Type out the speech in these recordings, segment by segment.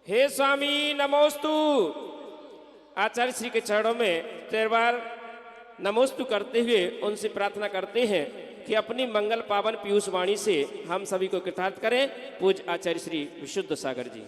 हे स्वामी नमोस्तु। आचार्य श्री के चरणों में 13 बार नमोस्तु करते हुए उनसे प्रार्थना करते हैं कि अपनी मंगल पावन पीयूष वाणी से हम सभी को कृतार्थ करें। पूज्य आचार्य श्री विशुद्ध सागर जी।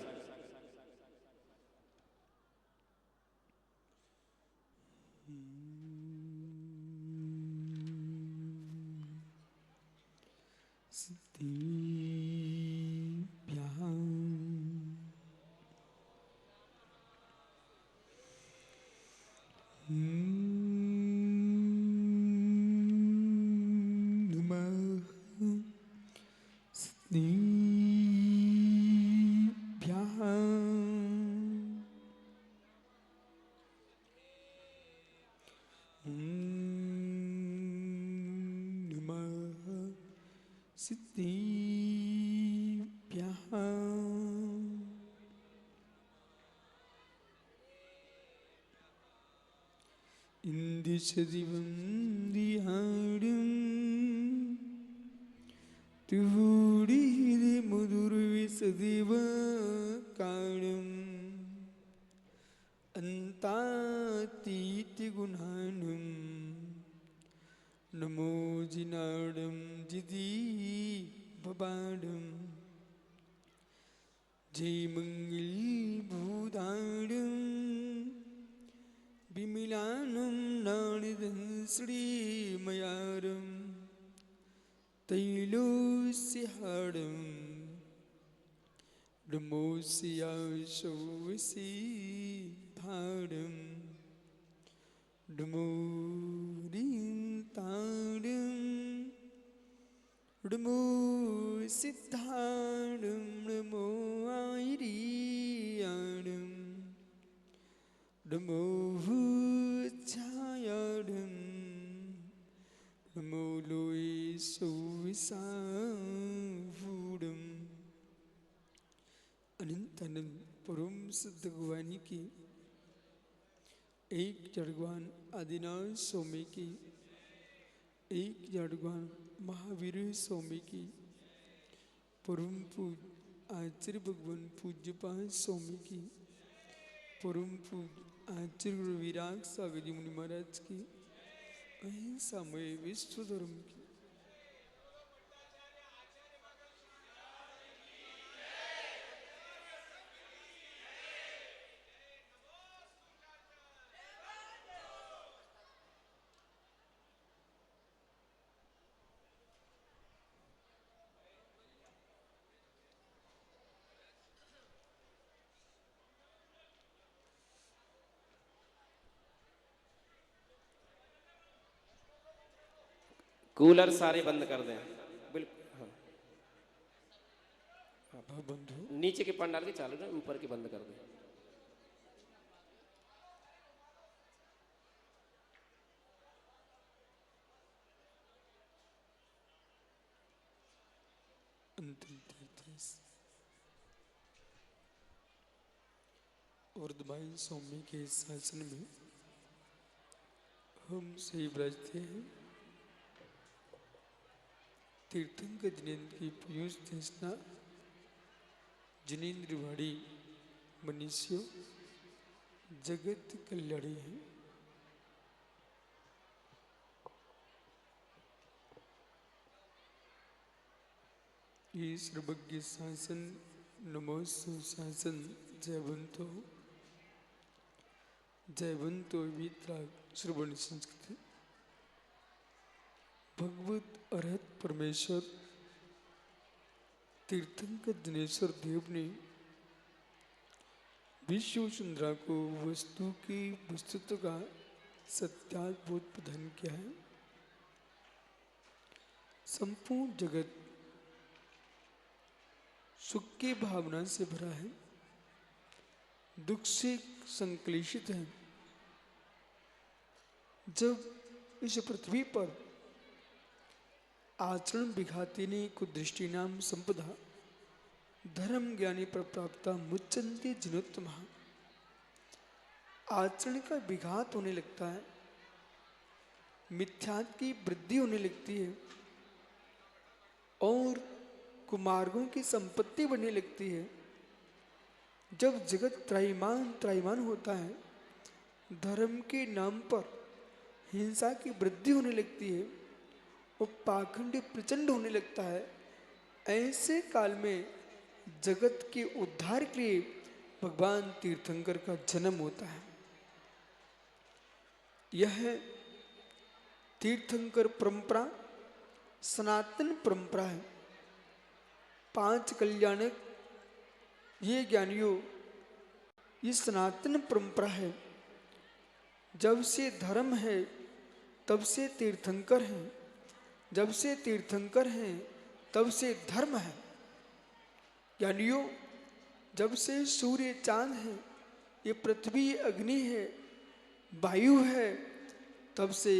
इंदिशदिवं दिहाडं तुहुडिहिरि मुदुर्विसदिव काणं अन्तातीति गुणानं नमो जिनाडं जिदी भबाडं जय मंगल भूदाडं विमिलानं नाणिदं श्रीमयारं तैलोस्यहाडं नमोऽस्याशोऽसि धाडं नमोरिन्ताडं नमो सिद्धाडं नमो आयरियाडं नमो छायाडं नमो लोयसोविसावूडं। अनंत अनंत परम सिद्ध भगवानी की, एक जड़गवान आदिनाथ स्वामी की, एक जड़गवान महावीर स्वामी की, परम पूज आचार्य भगवान पूज्यपाद स्वामी की, परम पूज आचार्य गुरु विराग सागर जी मुनि महाराज की, अहिंसामय विश्व धर्म की। कूलर सारे बंद कर दें बिल्कुल। हाँ हाँ बंधु, नीचे के पंडाल के चालू ना, ऊपर के बंद कर दें। अंतिम तीर्थ वर्धमान स्वामी के शासन में हम सही ब्रजते हैं। तीर्थंकर जिनेन्द्र की पीयूष देशना जिनेन्द्र वाड़ी मनुष्यों जगत कल्याणी है। ये सर्वज्ञ शासन नमोस्तु शासन जयवंतो जयवंतो वितराग श्रवण संस्कृति। भगवत अरहत परमेश्वर तीर्थंकर दिनेश्वर देव ने विश्व सुंदरा को वस्तु की वस्तुत्व का सत्याद्भुत प्रदान किया है। संपूर्ण जगत सुख की भावना से भरा है, दुख से संक्लेशित है। जब इस पृथ्वी पर आचरण विघाती ने कुदृष्टि नाम संपदा धर्म ज्ञानी पर प्राप्ता मुच्चन्ति जिनोत्तम। आचरण का विघात होने लगता है, मिथ्यात्व की वृद्धि होने लगती है और कुमार्गों की संपत्ति बनने लगती है, जब जगत त्राहिमाम त्राहिमाम होता है, धर्म के नाम पर हिंसा की वृद्धि होने लगती है और पाखंड प्रचंड होने लगता है, ऐसे काल में जगत के उद्धार के लिए भगवान तीर्थंकर का जन्म होता है। यह तीर्थंकर परंपरा सनातन परंपरा है। पांच कल्याणक ये ज्ञानियों, ये सनातन परंपरा है। जब से धर्म है तब से तीर्थंकर हैं, जब से तीर्थंकर हैं तब से धर्म है। ज्ञानियों, जब से सूर्य चांद है, ये पृथ्वी अग्नि है, वायु है, तब से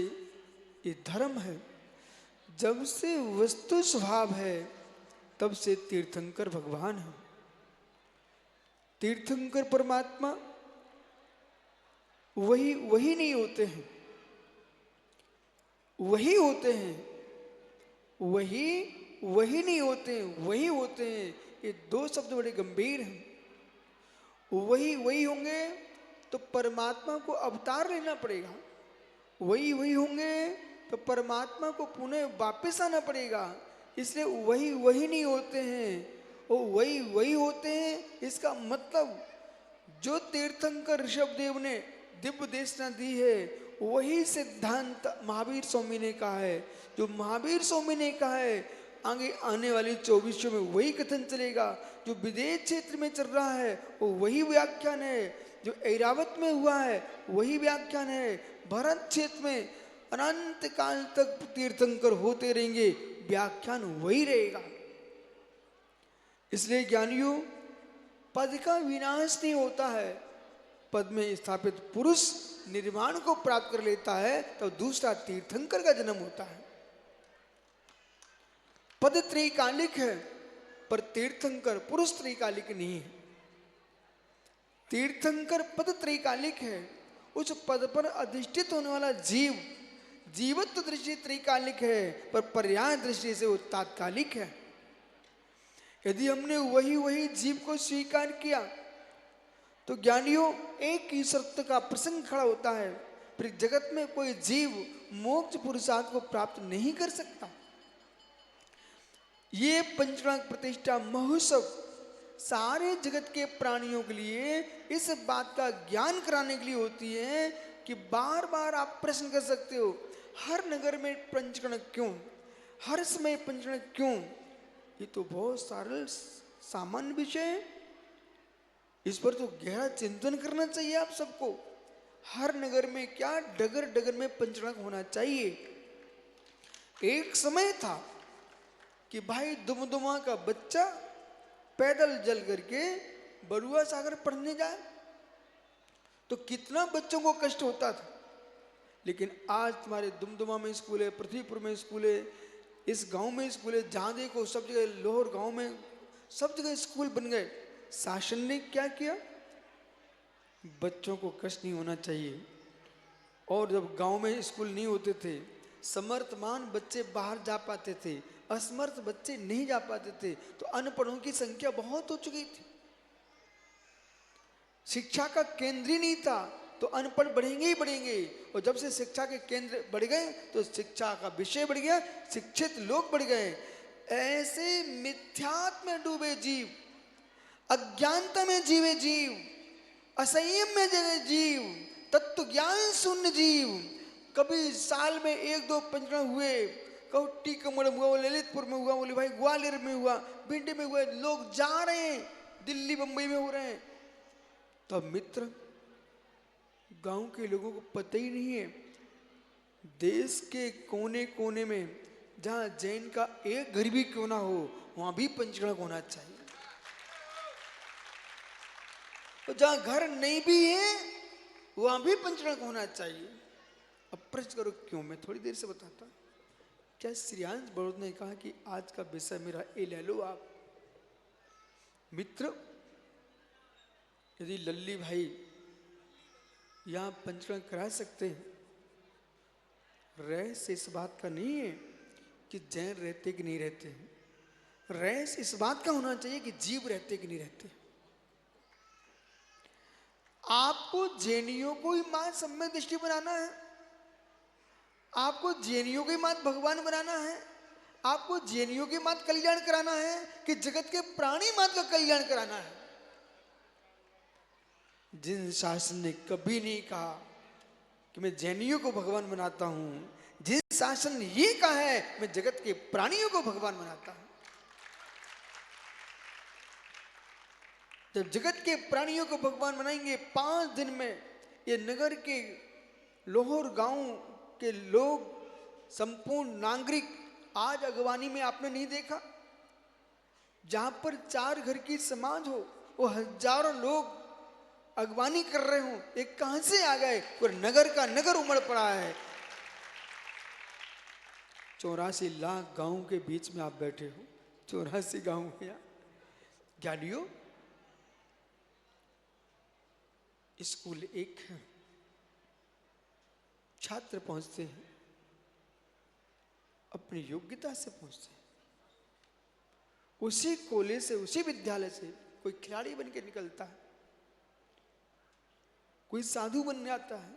ये धर्म है। जब से वस्तु स्वभाव है तब से तीर्थंकर भगवान है। तीर्थंकर परमात्मा वही नहीं होते हैं, वही होते हैं, वही नहीं होते हैं, वही होते हैं। ये दो शब्द बड़े गंभीर हैं। वही होंगे तो परमात्मा को अवतार लेना पड़ेगा, वही होंगे तो परमात्मा को पुनः वापस आना पड़ेगा। इसलिए वही नहीं होते हैं, वो वही होते हैं। इसका मतलब जो तीर्थंकर ऋषभदेव ने दिव्य देशना दी है, वही सिद्धांत महावीर स्वामी ने कहा है। जो महावीर स्वामी ने कहा है, आगे आने वाली 24 में वही कथन चलेगा। जो विदेश क्षेत्र में चल रहा है वो वही व्याख्यान है। जो ऐरावत में हुआ है वही व्याख्यान है। भरत क्षेत्र में अनंत काल तक तीर्थंकर होते रहेंगे, व्याख्यान वही रहेगा। इसलिए ज्ञानियों, पद का विनाश नहीं होता है। पद में स्थापित पुरुष निर्माण को प्राप्त कर लेता है, तो दूसरा तीर्थंकर का जन्म होता है। पद त्रैकालिक है, पर तीर्थंकर पुरुष त्रैकालिक नहीं है। तीर्थंकर पद त्रैकालिक है। उस पद पर अधिष्ठित होने वाला जीवत्व दृष्टि त्रैकालिक है, पर पर्याय दृष्टि से वो तात्कालिक है। यदि हमने वही जीव को स्वीकार किया तो ज्ञानियों, एक ही शर्त का प्रसंग खड़ा होता है, फिर जगत में कोई जीव मोक्ष पुरुषार्थ को प्राप्त नहीं कर सकता। ये पंचराग प्रतिष्ठा महोत्सव सारे जगत के प्राणियों के लिए इस बात का ज्ञान कराने के लिए होती है कि बार बार आप प्रश्न कर सकते हो, हर नगर में पंचकर्ण क्यों, हर समय पंचकर्ण क्यों? ये तो बहुत सरल सामान्य विषय है। इस पर तो गहरा चिंतन करना चाहिए आप सबको। हर नगर में क्या डगर डगर में पंचकर्ण होना चाहिए। एक समय था कि भाई दुमदुमा का बच्चा पैदल चल करके बरुआ सागर पढ़ने जाए तो कितना बच्चों को कष्ट होता था। लेकिन आज तुम्हारे दुमदुमा में स्कूल है, पृथ्वीपुर में स्कूल है, इस गांव में स्कूल है, जहाँ देखो सब जगह, लोहर गांव में सब जगह स्कूल बन गए। शासन ने क्या किया? बच्चों को कष्ट नहीं होना चाहिए। और जब गांव में स्कूल नहीं होते थे, समर्थमान बच्चे बाहर जा पाते थे, असमर्थ बच्चे नहीं जा पाते थे, तो अनपढ़ों की संख्या बहुत हो चुकी थी। शिक्षा का केंद्र ही नहीं था, तो अनपढ़ बढ़ेंगे ही बढ़ेंगे। और जब से शिक्षा के केंद्र बढ़ गए तो शिक्षा का विषय बढ़ गया, शिक्षित लोग बढ़ गए। ऐसे मिथ्यात्व में डूबे जीव, अज्ञानता में जीवे जीव, असंयम में जगे जीव, तत्व ज्ञान शून्य जीव, कभी साल में 1-2 पंचकर्ण हुए, कभी टीकमगढ़ में हुआ, ललितपुर में हुआ, बोले भाई ग्वालियर में हुआ, भिंडी में हुआ, लोग जा रहे हैं, दिल्ली बंबई में हो रहे हैं। तब मित्र, गांव के लोगों को पता ही नहीं है, देश के कोने कोने में जहां जैन का एक घर भी क्यों ना हो, वहां भी पंचकर्ण होना चाहिए। तो जहां घर नहीं भी है वहां भी पंचकर्ण होना चाहिए। अब प्रश्न करो क्यों? मैं थोड़ी देर से बताता। क्या श्रेयांश बड़ौद ने कहा कि आज का विषय मेरा ये ले लो आप। मित्र, यदि लल्ली भाई यहां पंचकर्ण करा सकते हैं, रहस्य इस बात का नहीं है कि जैन रहते कि नहीं रहते हैं। रहस्य इस बात का होना चाहिए कि जीव रहते कि नहीं रहते। आपको जैनियों को ही मां सम्यक दृष्टि बनाना है, आपको जैनियों के मात भगवान बनाना है, आपको जैनियों के मात कल्याण कराना है कि जगत के प्राणी मात का कल्याण कराना है। जिन शासन ने कभी नहीं कहा कि मैं जैनियों को भगवान बनाता हूं, जिन शासन ने ये कहा है मैं जगत के प्राणियों को भगवान बनाता हूं, जब जगत के प्राणियों को भगवान बनाएंगे 5 दिन में ये नगर के लोहर गांव के लोग, संपूर्ण नागरिक, आज अगवानी में आपने नहीं देखा जहां पर 4 घर की समाज हो, वो हजारों लोग अगवानी कर रहे हो, एक कहां से आ गए? पूरे नगर का नगर उमड़ पड़ा है। 84 लाख गांव के बीच में आप बैठे हो, 84 गांव है यहाँ। ज्ञानियों, स्कूल एक है, छात्र पहुंचते हैं अपनी योग्यता से पहुंचते हैं, उसी कॉलेज से, उसी विद्यालय से कोई खिलाड़ी बन के निकलता है, कोई साधु बन जाता है,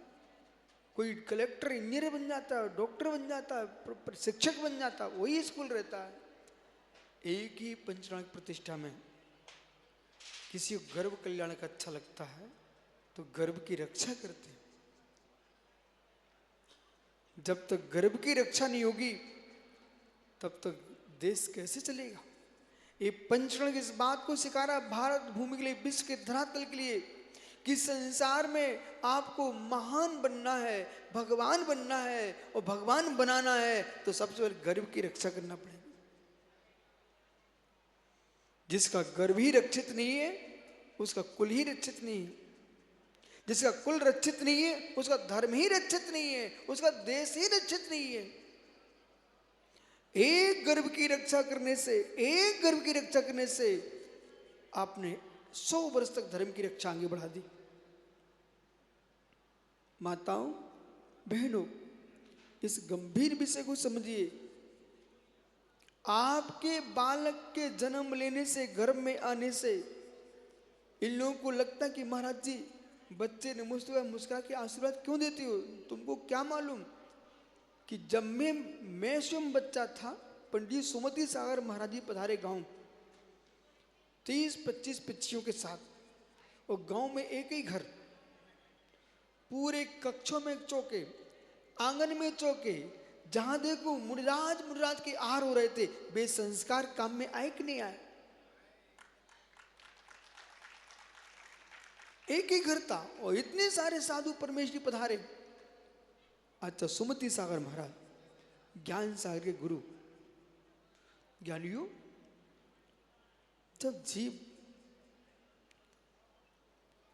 कोई कलेक्टर इंजीनियर बन जाता है, डॉक्टर बन जाता है, शिक्षक बन जाता है, वही स्कूल रहता है। एक ही पंचनाग प्रतिष्ठा में किसी को गर्भ कल्याण का अच्छा लगता है तो गर्भ की रक्षा करते हैं। जब तक गर्भ की रक्षा नहीं होगी तब तक देश कैसे चलेगा? ये पंचगण इस बात को सिखा रहा भारत भूमि के लिए, विश्व के धरातल के लिए, कि संसार में आपको महान बनना है, भगवान बनना है, और भगवान बनाना है तो सबसे पहले गर्भ की रक्षा करना पड़ेगा। जिसका गर्भ ही रक्षित नहीं है उसका कुल ही रक्षित नहीं है, जिसका कुल रक्षित नहीं है उसका धर्म ही रक्षित नहीं है, उसका देश ही रक्षित नहीं है। एक गर्भ की रक्षा करने से, एक गर्भ की रक्षा करने से आपने 100 वर्ष तक धर्म की रक्षा आगे बढ़ा दी। माताओं, बहनों, इस गंभीर विषय को समझिए। आपके बालक के जन्म लेने से, गर्भ में आने से इन लोगों को लगता कि महाराज जी बच्चे ने मुस्कुरा के आशीर्वाद क्यों देती हो? तुमको क्या मालूम कि जब मैं स्वयं बच्चा था, पंडित सुमति सागर महाराज जी पधारे गांव 30-25 पिच्चियों के साथ, और गांव में एक ही घर, पूरे कक्षों में चौके, आंगन में चौके, जहां देखो मुनिराज के आहार हो रहे थे। वे संस्कार काम में आए कि नहीं आए? एक ही घर था और इतने सारे साधु परमेश्वरी पधारे। अच्छा, सुमति सागर महाराज, ज्ञान सागर के गुरु। ज्ञानियों, जब जीव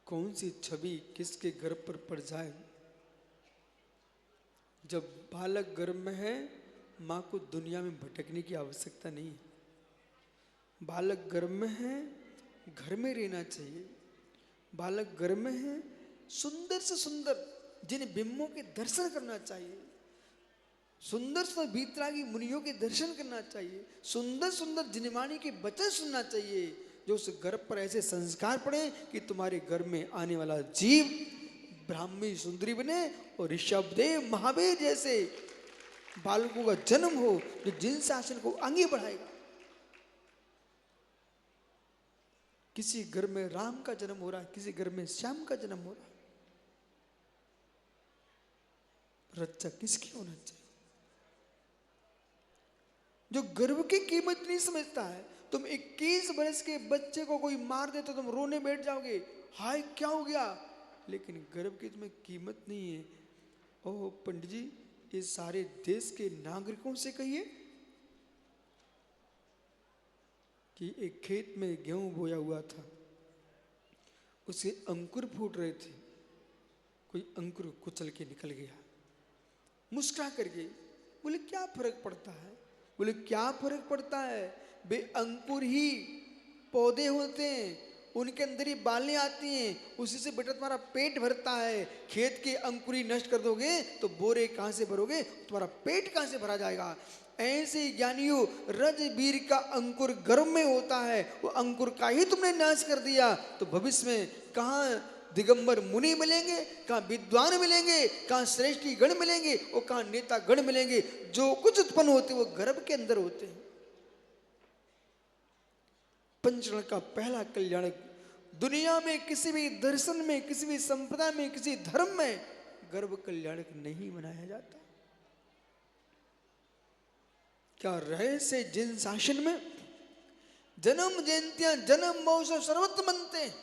कौन सी छवि किसके गर्भ पर पड़ जाए, जब बालक गर्भ में है, मां को दुनिया में भटकने की आवश्यकता नहीं है। बालक गर्भ में है, घर में रहना चाहिए। बालक गर्भ में है, सुंदर से सुंदर जिन बिंबों के दर्शन करना चाहिए, सुंदर से भीतरागी मुनियों के दर्शन करना चाहिए, सुंदर सुंदर जिनवाणी के वचन सुनना चाहिए, जो उस गर्भ पर ऐसे संस्कार पड़े कि तुम्हारे गर्भ में आने वाला जीव ब्राह्मी सुंदरी बने और ऋषभदेव महावीर जैसे बालकों का जन्म हो, जो जिन शासन को आगे बढ़ाएगा। किसी घर में राम का जन्म हो रहा है, किसी घर में श्याम का जन्म हो रहा है। रक्षा किसकी होना चाहिए? जो गर्भ की कीमत नहीं समझता है। तुम 21 वर्ष के बच्चे को कोई मार दे तो तुम रोने बैठ जाओगे, हाय क्या हो गया, लेकिन गर्भ की तुम्हें कीमत नहीं है। ओह पंडित जी, ये सारे देश के नागरिकों से कहिए कि एक खेत में गेहूं बोया हुआ था, उसके अंकुर फूट रहे थे, कोई अंकुर कुचल के निकल गया। मुस्कुरा करके बोले क्या फर्क पड़ता है? बोले क्या फर्क पड़ता है, वे अंकुर ही पौधे होते हैं, उनके अंदर ही बालें आती हैं, उसी से बेटा तुम्हारा पेट भरता है। खेत के अंकुरी नष्ट कर दोगे तो बोरे कहां से भरोगे, तुम्हारा पेट कहां से भरा जाएगा। ऐसे ज्ञानियों, रजबीर का अंकुर गर्भ में होता है, वो अंकुर का ही तुमने नाश कर दिया तो भविष्य में कहां दिगंबर मुनि मिलेंगे, कहाँ विद्वान मिलेंगे, कहाँ श्रेष्ठी गण मिलेंगे और कहाँ नेता गण मिलेंगे। जो कुछ उत्पन्न होते वो गर्भ के अंदर होते हैं। पंचरण का पहला कल्याण दुनिया में किसी भी दर्शन में, किसी भी संप्रदाय में, किसी धर्म में गर्भ कल्याणक नहीं मनाया जाता। क्या रहे से जिन शासन में जन्म जयंतियां, जन्म महोत्सव सर्वत्र बनते हैं।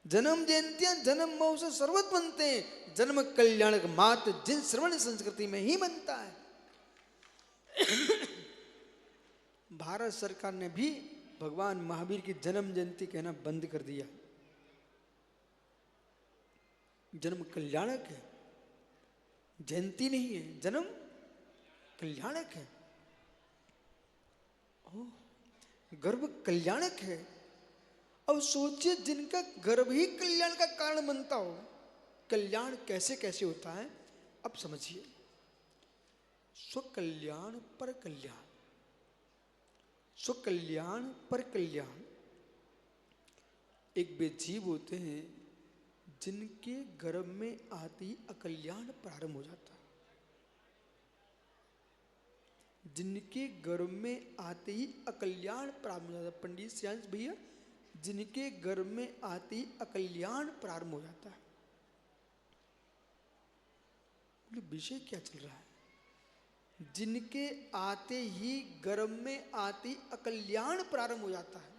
जन्म जयंतियां, जन्म महोत्सव सर्वत्र बनते हैं। जन्म कल्याणक मात्र जिन श्रवण संस्कृति में ही बनता है। भारत सरकार ने भी भगवान महावीर की जन्म जयंती कहना बंद कर दिया। जन्म कल्याणक है, जयंती नहीं है, जन्म कल्याणक है। गर्भ कल्याणक है। अब सोचिए जिनका गर्भ ही कल्याण का कारण बनता हो, कल्याण कैसे कैसे होता है अब समझिए। स्वकल्याण पर कल्याण, स्वकल्याण पर कल्याण। एक वे जीव होते हैं जिनके गर्भ में आते ही अकल्याण प्रारंभ हो जाता है। जिनके गर्भ में आते ही अकल्याण प्रारंभ हो जाता है। पंडित सियांश भैया, जिनके गर्भ में आते ही अकल्याण प्रारंभ हो जाता है। विषय क्या चल रहा है? जिनके आते ही गर्भ में आते ही अकल्याण प्रारंभ हो जाता है।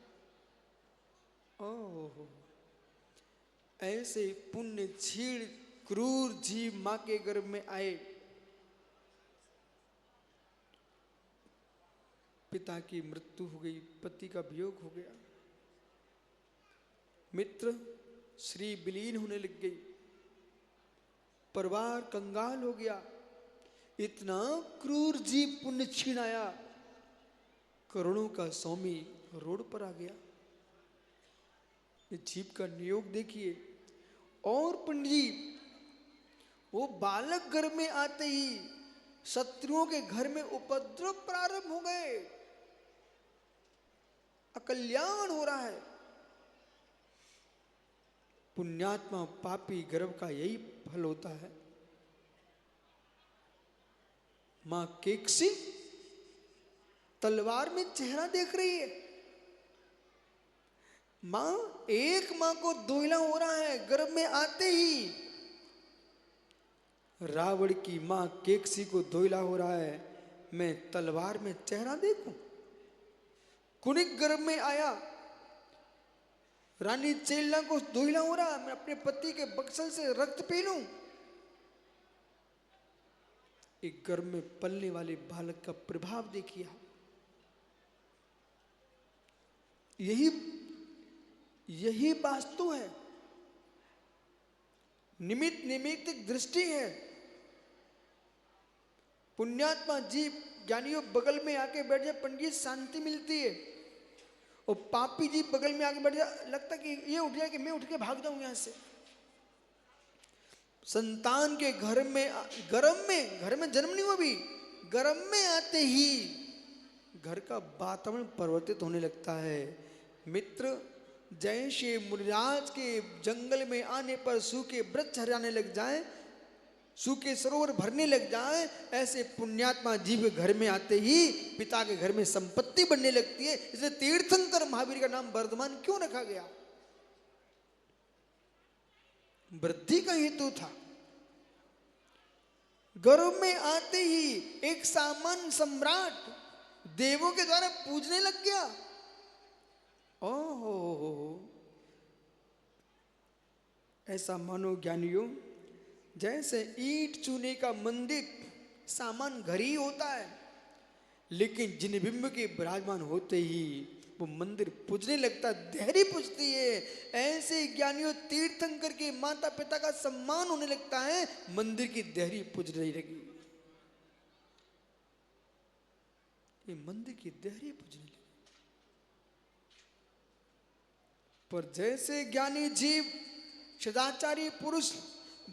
ओहो, ऐसे पुण्य छीण क्रूर जीव मां के गर्भ में आए, पिता की मृत्यु हो गई, पति का वियोग हो गया, मित्र श्री विलीन होने लग गई, परिवार कंगाल हो गया। इतना क्रूर जीव पुण्य छीण आया, करोड़ों का स्वामी रोड पर आ गया। ये जीव का नियोग देखिए। और पंडित जी, वो बालक घर में आते ही शत्रुओं के घर में उपद्रव प्रारंभ हो गए, अकल्याण हो रहा है। पुण्यात्मा पापी गर्भ का यही फल होता है। मां केकसी तलवार में चेहरा देख रही है। एक मां को दोहिला हो रहा है गर्भ में आते ही। रावण की मां केकसी को दोहिला हो रहा है, मैं तलवार में चेहरा देखूं। कुनिक गर्भ में आया, रानी चेल्ला को दोहिला हो रहा, मैं अपने पति के बक्सल से रक्त पी लूं। एक गर्भ में पलने वाले बालक का प्रभाव देखिए। यही वास्तु है, निमित्त निमित्तिक दृष्टि है। पुण्यात्मा जीव ज्ञानियों बगल में आके बैठ जाए, पंडित शांति मिलती है। और पापी जी बगल में आके बैठ जाए, लगता कि ये उठ जाए कि मैं उठ के भाग जाऊं यहां से। संतान के घर में जन्म नहीं हुआ भी, गर्भ में आते ही घर का वातावरण परिवर्तित होने लगता है। मित्र, जैसे मुनिराज के जंगल में आने पर सूखे वृक्ष हरियाने लग जाए, सूखे सरोवर भरने लग जाए, ऐसे पुण्यात्मा जीव घर में आते ही पिता के घर में संपत्ति बढ़ने लगती है। इसलिए तीर्थंकर महावीर का नाम वर्धमान क्यों रखा गया? वृद्धि का हेतु था। गर्भ में आते ही एक सामान्य सम्राट देवों के द्वारा पूजने लग गया। ओहो, ऐसा मानो ज्ञानियों, जैसे ईंट चूने का मंदिर सामान घर ही होता है, लेकिन जिन बिंब के विराजमान होते ही वो मंदिर पूजने लगता, देहरी पूजती है। ऐसे ज्ञानियों तीर्थंकर के माता पिता का सम्मान होने लगता है, मंदिर की देहरी पूजने लगी। ये मंदिर की देहरी पूजने लगी। पर जैसे ज्ञानी जीव सदाचारी पुरुष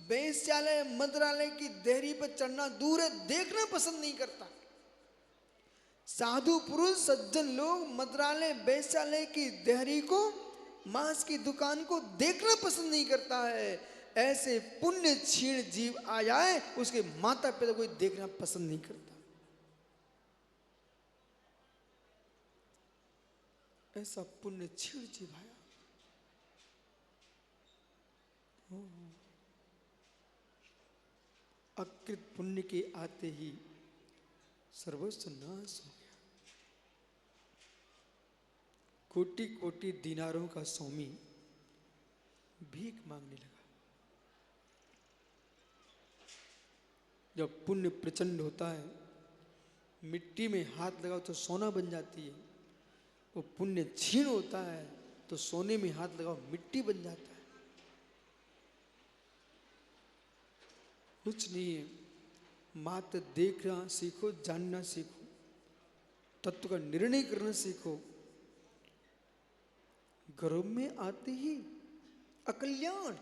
वेश्यालय मंत्रालय की देहरी पर चढ़ना दूर है, देखना पसंद नहीं करता। साधु पुरुष सज्जन लोग मंत्रालय वेश्यालय की देहरी को मांस की दुकान को देखना पसंद नहीं करता है, ऐसे पुण्य क्षीण जीव आ जाए उसके माता पिता कोई देखना पसंद नहीं करता। ऐसा पुण्य क्षीण जीव आया। अकृत पुण्य के आते ही सर्वस्व नाश हो गया। कोटि कोटि दिनारों का स्वामी भीख मांगने लगा। जब पुण्य प्रचंड होता है, मिट्टी में हाथ लगाओ तो सोना बन जाती है। वो पुण्य क्षीण होता है तो सोने में हाथ लगाओ मिट्टी बन जाता है। कुछ नहीं है, मात्र देखना सीखो, जानना सीखो, तत्व का निर्णय करना सीखो। गर्भ में आते ही अकल्याण,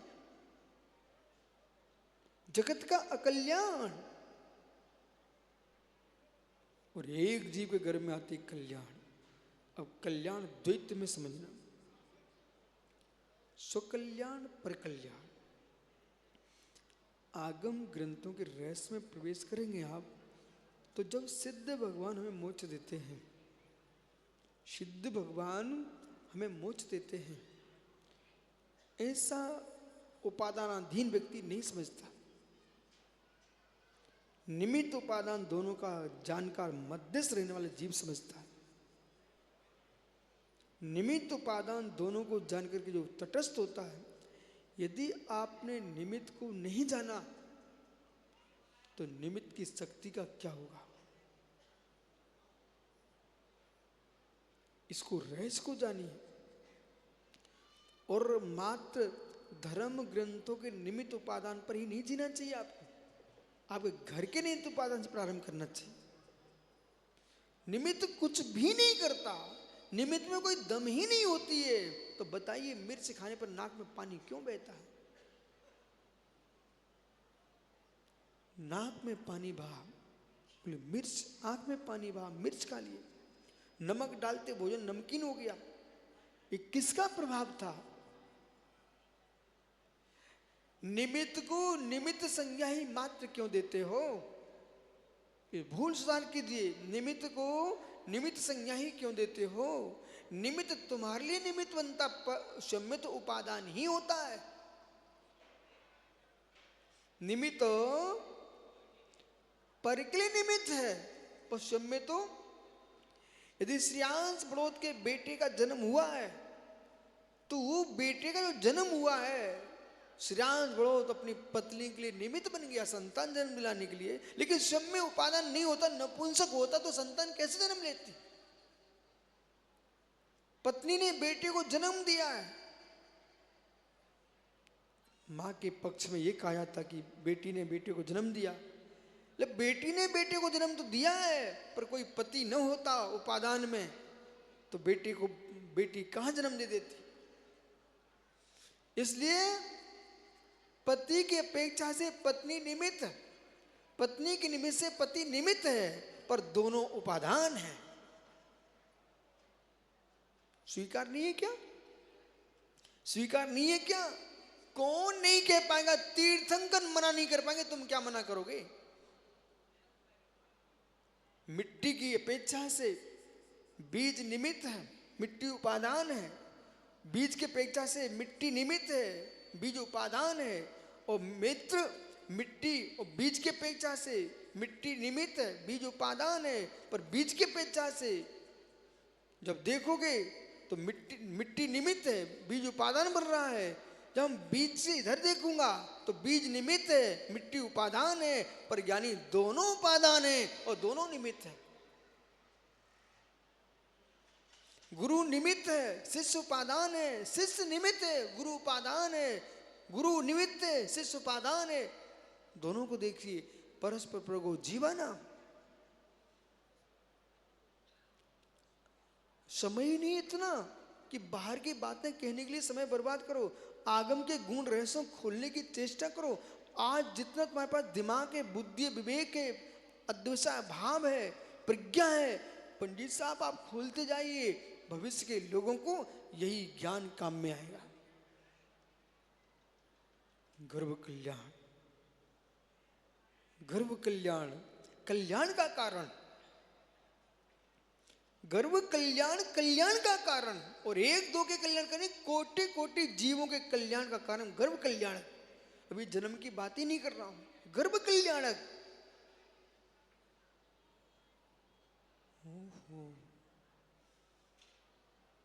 जगत का अकल्याण, और एक जीव के गर्भ में आते ही कल्याण। अब कल्याण द्वैत में समझना, स्वकल्याण पर कल्याण। आगम ग्रंथों के रहस्य में प्रवेश करेंगे आप तो जब सिद्ध भगवान हमें मोक्ष देते हैं, सिद्ध भगवान हमें मोक्ष देते हैं, ऐसा उपादानाधीन व्यक्ति नहीं समझता। निमित्त उपादान दोनों का जानकार मध्यस्थ रहने वाला जीव समझता है। निमित्त उपादान दोनों को जानकर के जो तटस्थ होता है, यदि आपने निमित्त को नहीं जाना तो निमित्त की शक्ति का क्या होगा। इसको रहस्य को जानिए। और मात्र धर्म ग्रंथों के निमित्त उपादान पर ही नहीं जीना चाहिए आपको, आपके घर के निमित्त उपादान से प्रारंभ करना चाहिए। निमित्त कुछ भी नहीं करता, निमित्त में कोई दम ही नहीं होती है, तो बताइए मिर्च खाने पर नाक में पानी क्यों बहता है। नाक में पानी बहा, बोले मिर्च, आंख में पानी बहा, मिर्च खा लिए। नमक डालते भोजन नमकीन हो गया, ये किसका प्रभाव था। निमित्त को निमित्त संज्ञा ही मात्र क्यों देते हो, ये भूल सुधार कीजिए। निमित्त को निमित्त संज्ञा ही क्यों देते हो। निमित्त तुम्हारे लिए निमित्त बनता, स्वयं तो उपादान ही होता है। निमित्त पर के लिए निमित्त है, पर स्वयं में तो, यदि श्रेयांश बड़ौत के बेटे का जन्म हुआ है तो वो बेटे का जो जन्म हुआ है, श्रेयांश बड़ौत अपनी पत्नी के लिए निमित्त बन गया संतान जन्म दिलाने के लिए, लेकिन स्वयं में उपादान नहीं होता, नपुंसक होता तो संतान कैसे जन्म लेती। पत्नी ने बेटे को जन्म दिया है। मां के पक्ष में यह कहा जाता कि बेटी ने बेटे को जन्म दिया, बेटी ने बेटे को जन्म तो दिया है, पर कोई पति न होता उपादान में तो बेटे को बेटी कहां जन्म दे देती। इसलिए पति की अपेक्षा से पत्नी निमित्त, पत्नी के निमित्त से पति निमित्त है, पर दोनों उपादान हैं। स्वीकार नहीं है क्या, स्वीकार नहीं है क्या। कौन नहीं कह पाएगा, तीर्थंकर मना नहीं कर पाएंगे, तुम क्या मना करोगे। मिट्टी की अपेक्षा से बीज निमित्त है, मिट्टी उपादान है। बीज की अपेक्षा से मिट्टी निमित्त है, बीज उपादान है। और मित्र मिट्टी और बीज की अपेक्षा से मिट्टी निमित्त है, बीज उपादान है। पर बीज की अपेक्षा से जब देखोगे तो मिट्टी निमित्त है, बीज उपादान बन रहा है। जब हम बीज से इधर देखूंगा तो बीज निमित्त है, मिट्टी उपादान है, पर ज्ञानी दोनों उपादान है और दोनों निमित्त है। गुरु निमित्त है, शिष्य उपादान है, शिष्य निमित्त है, गुरु उपादान है। गुरु निमित्त है, शिष्य उपादान है। दोनों को देखिए, परस्पर प्रगो जीवाना। समय ही नहीं इतना कि बाहर की बातें कहने के लिए समय बर्बाद करो। आगम के गुण रहस्यों खोलने की चेष्टा करो। आज जितना तुम्हारे पास दिमाग है, बुद्धि है, विवेक है, अद्वैसा भाव है, प्रज्ञा है, पंडित साहब आप खोलते जाइए। भविष्य के लोगों को यही ज्ञान काम में आएगा। गर्भ कल्याण, गर्भ कल्याण, कल्याण का कारण, गर्भ कल्याण, कल्याण का कारण। और एक दो के कल्याण का नहीं, कोटि कोटि जीवों के कल्याण का कारण गर्भ कल्याण। अभी जन्म की बात ही नहीं कर रहा हूं, गर्भ कल्याणक।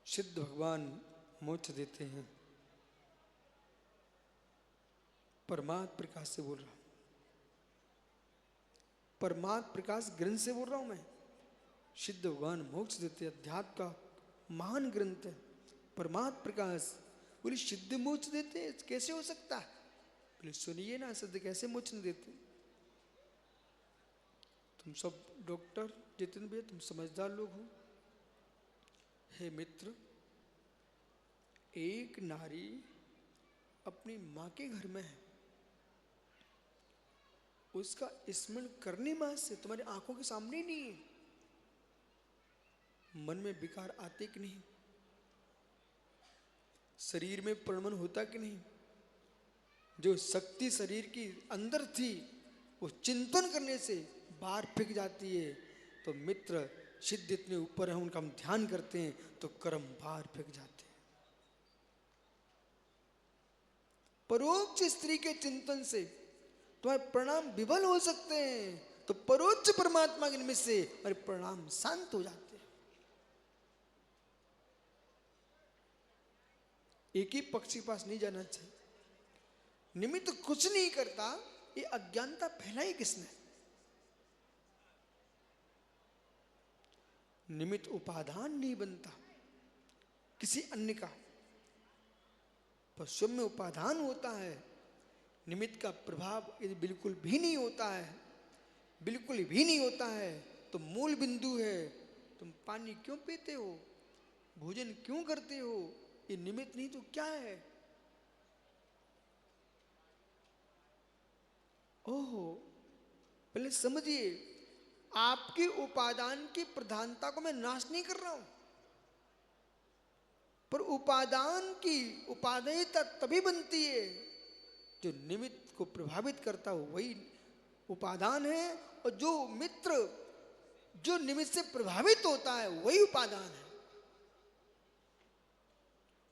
सिद्ध भगवान मोक्ष देते हैं। परमात्म प्रकाश से बोल रहा हूं, परमात्म प्रकाश ग्रंथ से बोल रहा हूं मैं। सिद्ध भगवान मोक्ष देते, अध्यात्म का महान ग्रंथ है परमात्म प्रकाश। बोले सिद्ध मोक्ष देते, कैसे हो सकता है? बोले सुनिए ना, सिद्ध कैसे मोक्ष नहीं देते? तुम सब डॉक्टर जितने भी तुम समझदार लोग हो। हे मित्र, एक नारी अपनी मां के घर में है, उसका स्मरण करने मात्र से तुम्हारी आंखों के सामने नहीं है, मन में विकार आते कि नहीं? शरीर में परिवर्तन होता कि नहीं? जो शक्ति शरीर की अंदर थी वो चिंतन करने से बाहर फेंक जाती है। तो मित्र, सिद्ध इतने ऊपर है, उनका हम ध्यान करते हैं तो कर्म बाहर फेंक जाते हैं। परोक्ष स्त्री के चिंतन से तुम्हारे परिणाम विफल हो सकते हैं, तो परोक्ष परमात्मा के निमित्त से हमारे परिणाम शांत हो जाते हैं। एक ही पक्ष के पास नहीं जाना चाहिए। निमित्त कुछ नहीं करता, ये अज्ञानता फैलाई किसने? निमित्त उपादान नहीं बनता किसी अन्य का, पर स्वयं में उपादान होता है। निमित्त का प्रभाव यदि बिल्कुल भी नहीं होता है, बिल्कुल भी नहीं होता है, तो मूल बिंदु है। तुम पानी क्यों पीते हो, भोजन क्यों करते हो? ये निमित्त नहीं तो क्या है? ओहो, पहले समझिए, आपकी उपादान की प्रधानता को मैं नाश नहीं कर रहा हूं, पर उपादान की उपादेयता तभी बनती है जो निमित्त को प्रभावित करता हो, वही उपादान है। और जो मित्र जो निमित्त से प्रभावित होता है वही उपादान है,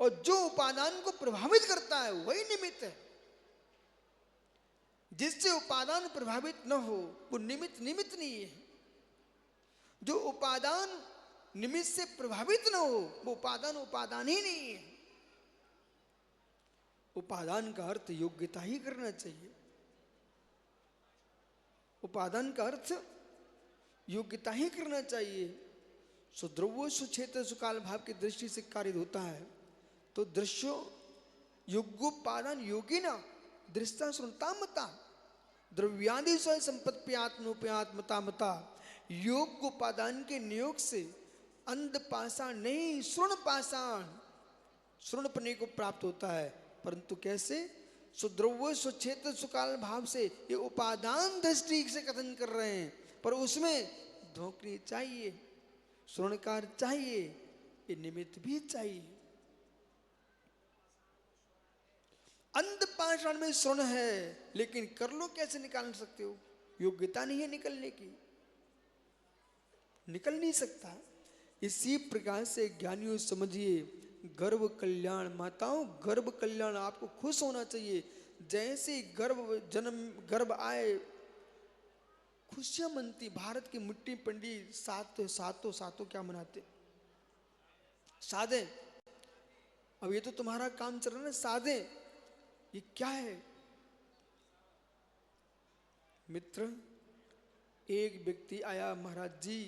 और जो उपादान को प्रभावित करता है वही निमित्त है। जिससे उपादान प्रभावित न हो वो निमित्त निमित्त नहीं है। जो उपादान निमित्त से प्रभावित न हो वो उपादान उपादान ही नहीं है। उपादान का अर्थ योग्यता ही करना चाहिए। उपादान का अर्थ योग्यता ही करना चाहिए। सुद्रव्य सुक्षेत्र सुकाल भाव की दृष्टि से कार्य होता है। तो दृश्यो योग्योपादान योगिना दृष्टा सुनता मता द्रव्यादि स्वयं संपत्त्यात्मोपयात्मता मता। योग उपादान के नियोग से अंध पाषाण नहीं, श्रुण पाषाण, श्रुणपने को प्राप्त होता है। परंतु कैसे? सुद्रव्य सुक्षेत्र सुकाल भाव से ये उपादान दृष्टि से कथन कर रहे हैं, पर उसमें धोखनी चाहिए, श्रुणकार चाहिए, ये निमित्त भी चाहिए। अंध पाषाण में श्रुण है, लेकिन कर लो कैसे निकाल सकते हो? योग्यता नहीं है निकलने की, निकल नहीं सकता। इसी प्रकार से ज्ञानियों समझिए, गर्भ कल्याण, माताओं गर्भ कल्याण आपको खुश होना चाहिए। जैसे गर्भ आए खुशियां मनती। भारत की मिट्टी पंडी सातों क्या मनाते? साधे। अब ये तो तुम्हारा काम चल रहा है ना, साधे। ये क्या है मित्र? एक व्यक्ति आया, महाराज जी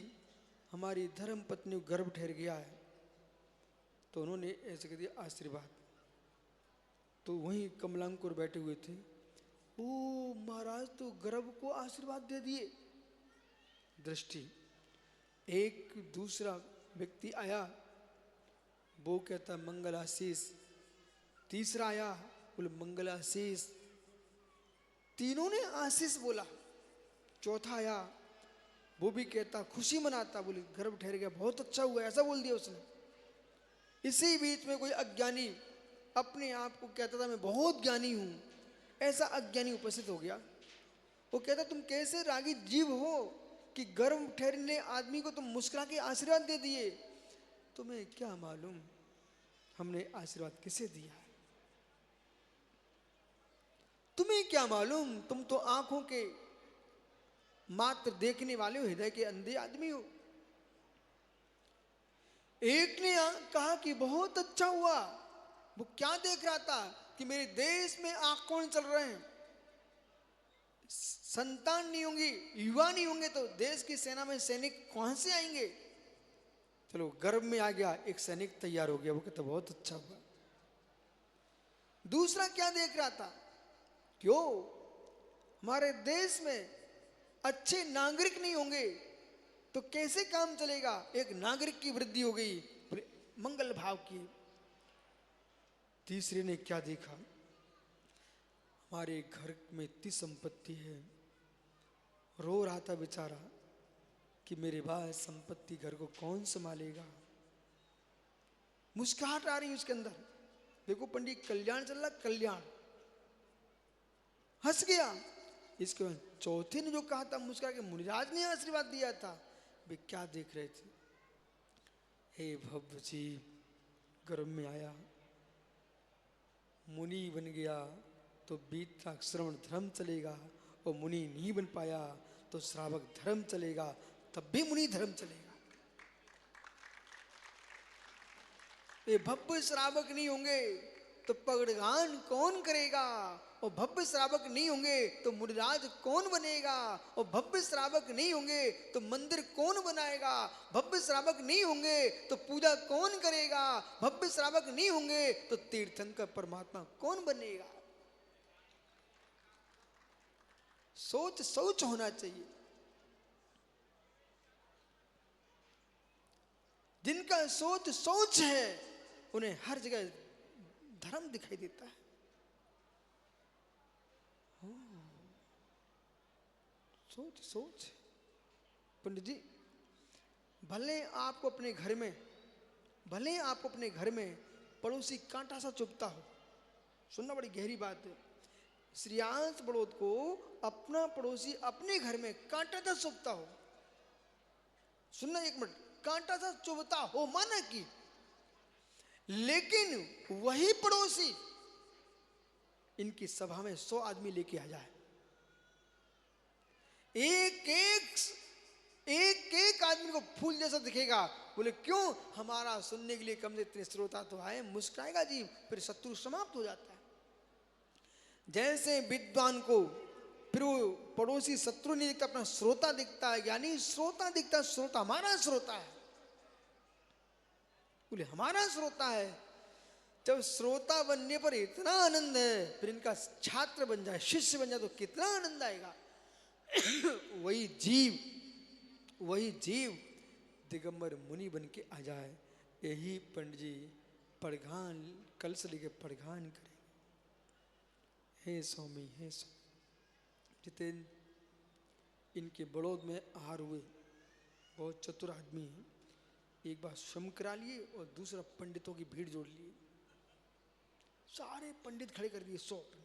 हमारी धर्म पत्नी को गर्भ ठहर गया है। तो उन्होंने ऐसे कह दिया आशीर्वाद। तो वहीं कमलांकुर बैठे हुए थे। ओ महाराज, तो गर्भ को आशीर्वाद दे दिए। दृष्टि। एक दूसरा व्यक्ति आया, वो कहता मंगल आशीष। तीसरा आया, बोले मंगल आशीष। तीनों ने आशीष बोला। चौथा आया, वो भी कहता खुशी मनाता, बोले गर्भ ठहर गया, बहुत अच्छा हुआ, ऐसा बोल दिया उसने। इसी बीच में कोई अज्ञानी अपने आप को कहता था मैं बहुत ज्ञानी हूं, ऐसा अज्ञानी उपस्थित हो गया। वो कहता तुम कैसे रागी जीव हो कि गर्व ठहरने आदमी को तुम मुस्कुरा के आशीर्वाद दे दिए। तुम्हें क्या मालूम हमने आशीर्वाद किसे दिया, तुम्हें क्या मालूम, तुम तो आंखों के मात्र देखने वाले हो, हृदय के अंधे आदमी हो। एक ने कहा कि बहुत अच्छा हुआ। वो क्या देख रहा था कि मेरे देश में आक्रमण चल रहे हैं, संतान नहीं होंगी, युवा नहीं होंगे तो देश की सेना में सैनिक कहां से आएंगे। चलो गर्भ में आ गया, एक सैनिक तैयार हो गया, वो कहता बहुत अच्छा हुआ। दूसरा क्या देख रहा था, क्यों हमारे देश में अच्छे नागरिक नहीं होंगे तो कैसे काम चलेगा। एक नागरिक की वृद्धि हो गई, मंगल भाव की। तीसरे ने क्या देखा, हमारे घर में इतनी संपत्ति है, रो रहा था बेचारा कि मेरे बाद संपत्ति घर को कौन संभालेगा। मुस्कुराहट आ रही है उसके अंदर। देखो पंडित कल्याण चल रहा, कल्याण हंस गया। इसके बाद चौथे ने जो कहा था मुस्कुरा के, मुनिराज ने आशीर्वाद दिया था। वे क्या देख रहे थे, हे भव्य जी गर्भ में आया, मुनि बन गया तो बीता श्रवण धर्म चलेगा, और मुनि नहीं बन पाया तो श्रावक धर्म चलेगा, तब भी मुनि धर्म चलेगा। ये भव्य श्रावक नहीं होंगे तो पगड़गान कौन करेगा, और भव्य श्रावक नहीं होंगे तो मुनिराज कौन बनेगा, और भव्य श्रावक नहीं होंगे तो मंदिर कौन बनाएगा, भव्य श्रावक नहीं होंगे तो पूजा कौन करेगा, भव्य श्रावक नहीं होंगे तो तीर्थंकर परमात्मा कौन बनेगा। सोच सोच होना चाहिए। जिनका सोच सोच है उन्हें हर जगह धर्म दिखाई देता है। सोच सोच। पंडित जी भले आपको अपने घर में पड़ोसी कांटा सा चुभता हो, सुनना बड़ी गहरी बात है। श्रीयांश बड़ोद को अपना पड़ोसी अपने घर में कांटा सा चुभता हो, सुनना एक मिनट, कांटा सा चुभता हो माना कि, लेकिन वही पड़ोसी इनकी सभा में 100 आदमी लेके आ जाए, एक एक आदमी को फूल जैसा दिखेगा। बोले क्यों, हमारा सुनने के लिए कम से इतने श्रोता तो आए, मुस्कुराएगा जी, फिर शत्रु समाप्त हो जाता है। जैसे विद्वान को फिर वो पड़ोसी शत्रु नहीं दिखता, अपना श्रोता दिखता है, यानी श्रोता दिखता है, श्रोता हमारा श्रोता है। बोले हमारा श्रोता है, जब श्रोता बनने पर इतना आनंद है, फिर इनका छात्र बन जाए, शिष्य बन जाए तो कितना आनंद आएगा। वही जीव दिगंबर मुनि बन के आ जाए, यही पंडित जी पड़घान कल से लेके पड़घान करें। हे स्वामी, हे स्वामी। जितेन इनके बड़ौद में आहार हुए, बहुत चतुर आदमी हैं। एक बार स्वयं करा लिए और दूसरा पंडितों की भीड़ जोड़ लिए, सारे पंडित खड़े कर दिए, 100 पंडित।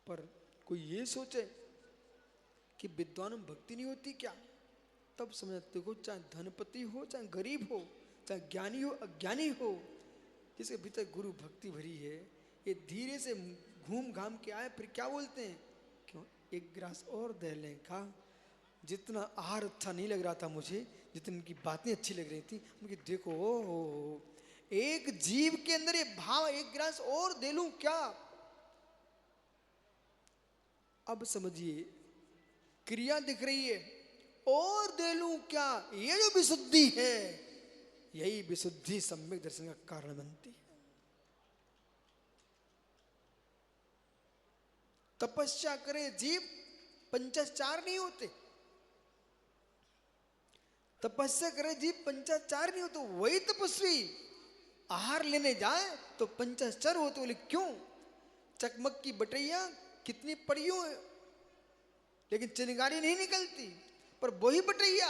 पर कोई ये सोचे कि विद्वानों में भक्ति नहीं होती क्या, तब समझते हो चाहे धनपति हो चाहे गरीब हो, चाहे ज्ञानी हो अज्ञानी हो, जिसके भीतर गुरु भक्ति भरी है, ये धीरे से घूम घाम के आए, फिर क्या बोलते हैं, क्यों एक गिलास और दे लें। कहा जितना आहार अच्छा नहीं लग रहा था मुझे, जितनी इनकी बातें अच्छी लग रही थी, उनकी देखो ओ एक जीव के अंदर ये भाव, एक गिलास और दे लूं क्या। अब समझिए क्रिया दिख रही है, और दे लूं क्या, ये जो विशुद्धि है, यही विशुद्धि सम्यक दर्शन का कारण बनती है। तपस्या करे जीव, पंचाचार नहीं होते। तपस्या करे जीव, पंचाचार नहीं होते। वही तपस्वी आहार लेने जाए तो पंचाचार होते। बोले क्यों, चकमक की बटैया कितनी पड़ी हो लेकिन चिनगारी नहीं निकलती, पर वही बटैया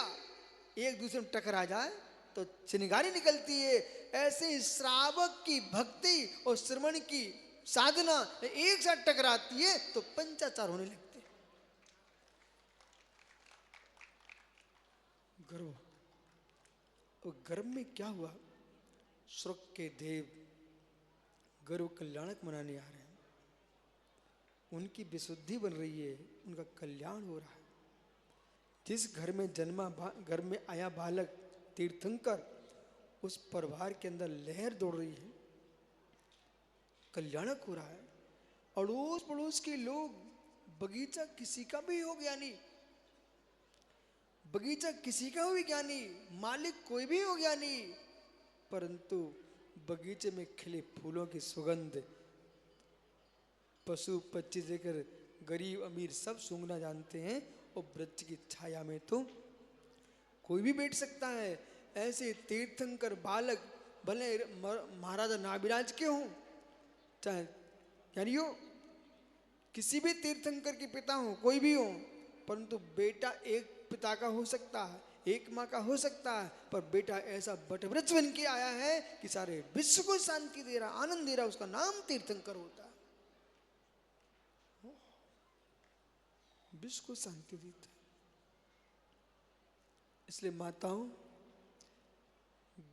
एक दूसरे में टकरा जाए तो चिंगारी निकलती है। ऐसे ही श्रावक की भक्ति और श्रवण की साधना एक साथ टकराती है तो पंचाचार होने लगते हैं। गर्व, और गर्भ में क्या हुआ? स्वर्ग के देव गर्व कल्याणक मनाने आ रहे हैं, उनकी विशुद्धि बन रही है, उनका कल्याण हो रहा है। जिस घर में जन्मा, घर में आया बालक तीर्थंकर, उस परिवार के अंदर लहर दौड़ रही है, कल्याणक हो रहा है। अड़ोस पड़ोस के लोग, बगीचा किसी का भी हो ज्ञानी, बगीचा किसी का भी ज्ञानी, मालिक कोई भी हो ज्ञानी, परंतु बगीचे में खिले फूलों की सुगंध पशु पक्षी देकर गरीब अमीर सब सूंघना जानते हैं, और वृक्ष की छाया में तो कोई भी बैठ सकता है। ऐसे तीर्थंकर बालक भले महाराजा नाभिराज के हों, चाहे यानी हो किसी भी तीर्थंकर के पिता हो, कोई भी हो, परंतु बेटा एक पिता का हो सकता है, एक माँ का हो सकता है, पर बेटा ऐसा वटवृक्ष बन के आया है कि सारे विश्व को शांति दे रहा, आनंद दे रहा, उसका नाम तीर्थंकर होता है। विश्व को शांति देता है। इसलिए माताओं,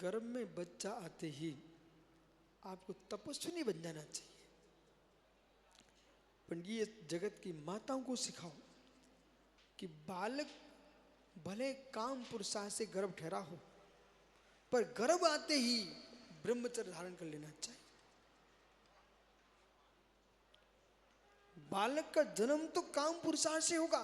गर्भ में बच्चा आते ही आपको तपस्विनी बन जाना चाहिए। ये जगत की माताओं को सिखाओ कि बालक भले काम पुरुषार्थ से गर्भ ठहरा हो, पर गर्भ आते ही ब्रह्मचर्य धारण कर लेना चाहिए। बालक का जन्म तो काम पुरुषार्थ से होगा,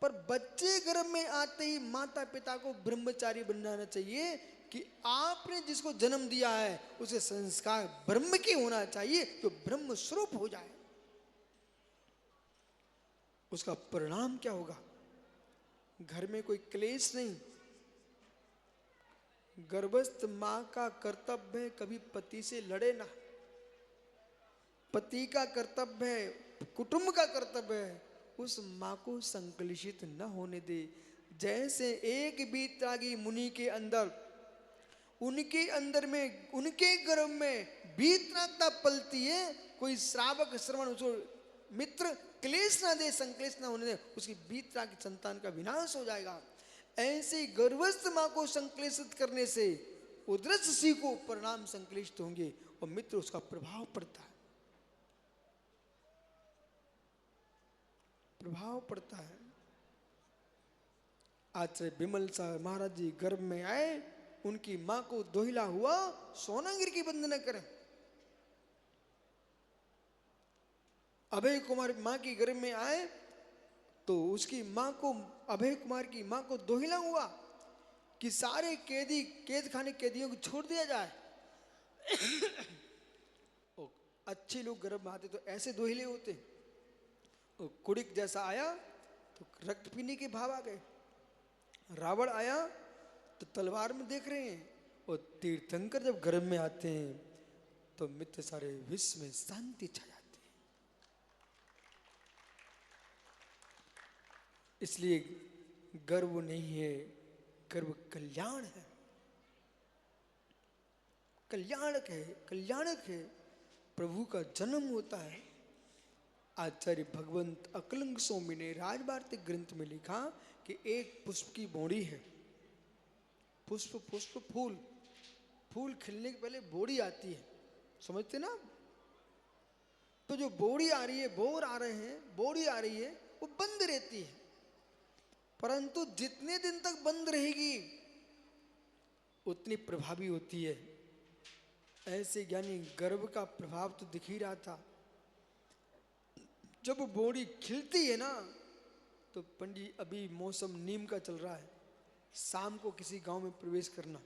पर बच्चे गर्भ में आते ही माता पिता को ब्रह्मचारी बन जाना चाहिए कि आपने जिसको जन्म दिया है उसे संस्कार ब्रह्म की होना चाहिए, जो ब्रह्म स्वरूप हो जाए। उसका परिणाम क्या होगा? घर में कोई क्लेश नहीं। गर्भस्थ मां का कर्तव्य है कभी पति से लड़े ना, पति का कर्तव्य है, कुटुंब का कर्तव्य है उस मां को संकलुषित न होने दे। जैसे एक बीतरागी मुनि के अंदर, उनके अंदर में, उनके गर्भ में बीतरागता पलती है, कोई श्रावक श्रवण उसको मित्र क्लेश ना दे, संक्लेश ना होने दे, उसकी बीतरागी संतान का विनाश हो जाएगा। ऐसे गर्भस्थ मां को संक्लेशित करने से उदरस सी को परिणाम संक्लिष्ट होंगे और मित्र उसका प्रभाव पड़ता है, प्रभाव पड़ता है। आचार्य विमल साहब महाराज जी गर्भ में आए, उनकी मां को दोहिला हुआ, सोनागिर की वंदना करें। अभय कुमार मां की गर्भ में आए तो उसकी मां को, अभय कुमार की मां को दोहिला हुआ कि सारे कैदी, कैद खाने कैदियों को छोड़ दिया जाए। अच्छे लोग गर्भ में आते तो ऐसे दोहिले होते, कुड़िक जैसा आया तो रक्त पीने के भाव आ गए, रावण आया तो तलवार में देख रहे हैं, और तीर्थंकर जब गर्भ में आते हैं तो मित्र सारे विश्व में शांति छा जाती है। इसलिए गर्व नहीं है, गर्व कल्याण है, कल्याणक है, कल्याणक है। प्रभु का जन्म होता है। आचार्य भगवंत अकलंग स्वामी ने राजवार्तिक ग्रंथ में लिखा कि एक पुष्प की बोड़ी है, पुष्प पुष्प फूल, फूल खिलने के पहले बोड़ी आती है, समझते ना? तो जो बोड़ी आ रही है, बोर आ रहे हैं, बोड़ी आ रही है, वो बंद रहती है, परंतु जितने दिन तक बंद रहेगी उतनी प्रभावी होती है। ऐसे ज्ञानी गर्भ का प्रभाव तो दिख ही रहा था। जब बोड़ी खिलती है ना, तो पंडित, अभी मौसम नीम का चल रहा है, शाम को किसी गांव में प्रवेश करना,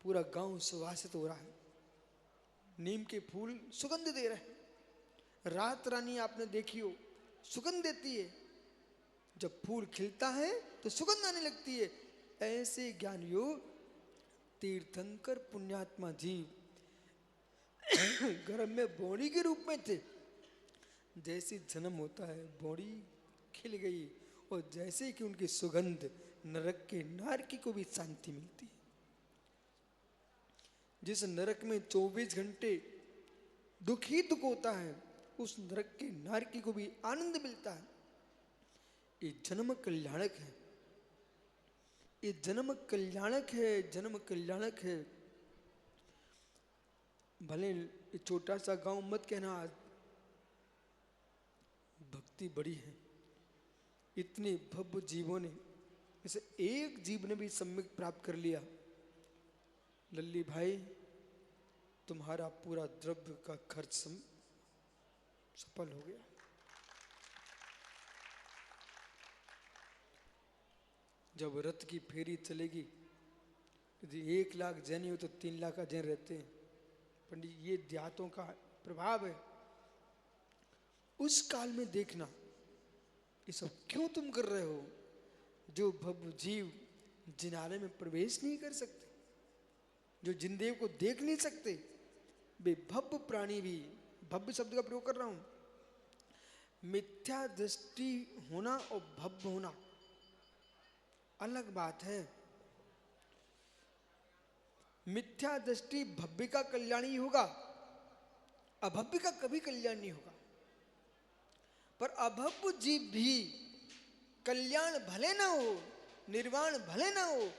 पूरा गांव सुवासित हो रहा है, नीम के फूल सुगंध दे रहे हैं। रात रानी आपने देखी हो, सुगंध देती है, जब फूल खिलता है तो सुगंध आने लगती है। ऐसे ज्ञानियों तीर्थंकर पुण्यात्मा जी गर्भ में बोड़ी के रूप में थे। जैसे जन्म होता है बोड़ी खिल गई, और जैसे कि उनकी सुगंध नरक के नारकी को भी शांति मिलती है। जिस नरक में 24 घंटे दुख ही दुख होता है, उस नरक के नारकी को भी आनंद मिलता है। ये जन्म कल्याणक है, ये जन्म कल्याणक है, जन्म कल्याणक है। भले ये छोटा सा गांव मत कहना, आज भक्ति बड़ी है। इतने भव्य जीवों ने, जैसे एक जीव ने भी सम्यक प्राप्त कर लिया। लल्ली भाई, तुम्हारा पूरा द्रव्य का खर्च सफल हो गया। जब रथ की फेरी चलेगी, यदि 1 लाख जैन हो तो 3 लाख अजैन रहते हैं। पंडित, ये देहातों का प्रभाव है। उस काल में देखना, ये सब क्यों तुम कर रहे हो? जो भव्य जीव जिनालय में प्रवेश नहीं कर सकते, जो जिनदेव को देख नहीं सकते, वे भव्य प्राणी भी, भव्य शब्द का प्रयोग कर रहा हूं। मिथ्या दृष्टि होना और भव्य होना अलग बात है। मिथ्या दृष्टि भव्य का कल्याण ही होगा, अभव्य का कभी कल्याण नहीं होगा। पर अभव्य जीव भी कल्याण भले ना हो, निर्वाण भले ना हो,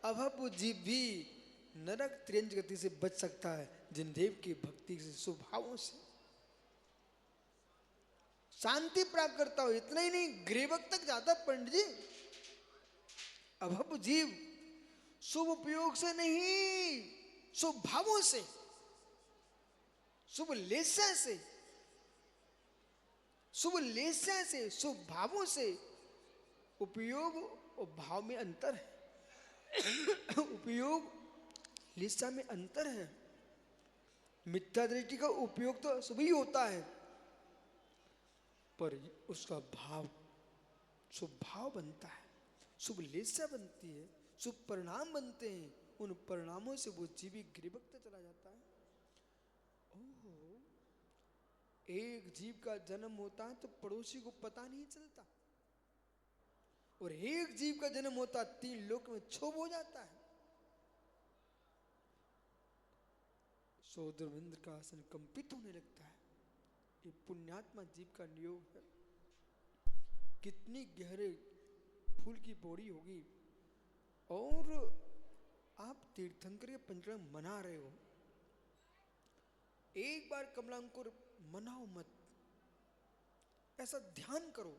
अभव्य जीव भी नरक त्रियंज गति से बच सकता है, जिनदेव की भक्ति से, स्वभावों से शांति प्राप्त करता हो। इतना ही नहीं, ग्रेवक तक जाता पंडित जी। अभव्य जीव शुभ उपयोग से नहीं, शुभ भावों से, शुभ लेस्या से, शुभ लेस्या से, शुभ भावों से। उपयोग और भाव में अंतर है। उपयोग लेस्या में अंतर है। मिथ्या दृष्टि का उपयोग तो शुभ ही होता है, पर उसका भाव शुभ भाव बनता है, शुभ लेस्या बनती है, शुभ परिणाम बनते हैं। उन परिणामों से वो जीवी गिरबकता चला जाता है। ओह, एक जीव का जन्म होता है तो पड़ोसी को पता नहीं चलता, और एक जीव का जन्म होता 3 लोक में क्षोभ हो जाता है। सौद्रविंद्र का आसन कंपित होने लगता है। ये पुण्यात्मा जीव का नियोग है। कितनी गहरे फूल की पौड़ी होगी, और आप तीर्थंकर के पंचरण मना रहे हो। एक बार कमलांकुर मनाओ मत, ऐसा ध्यान करो।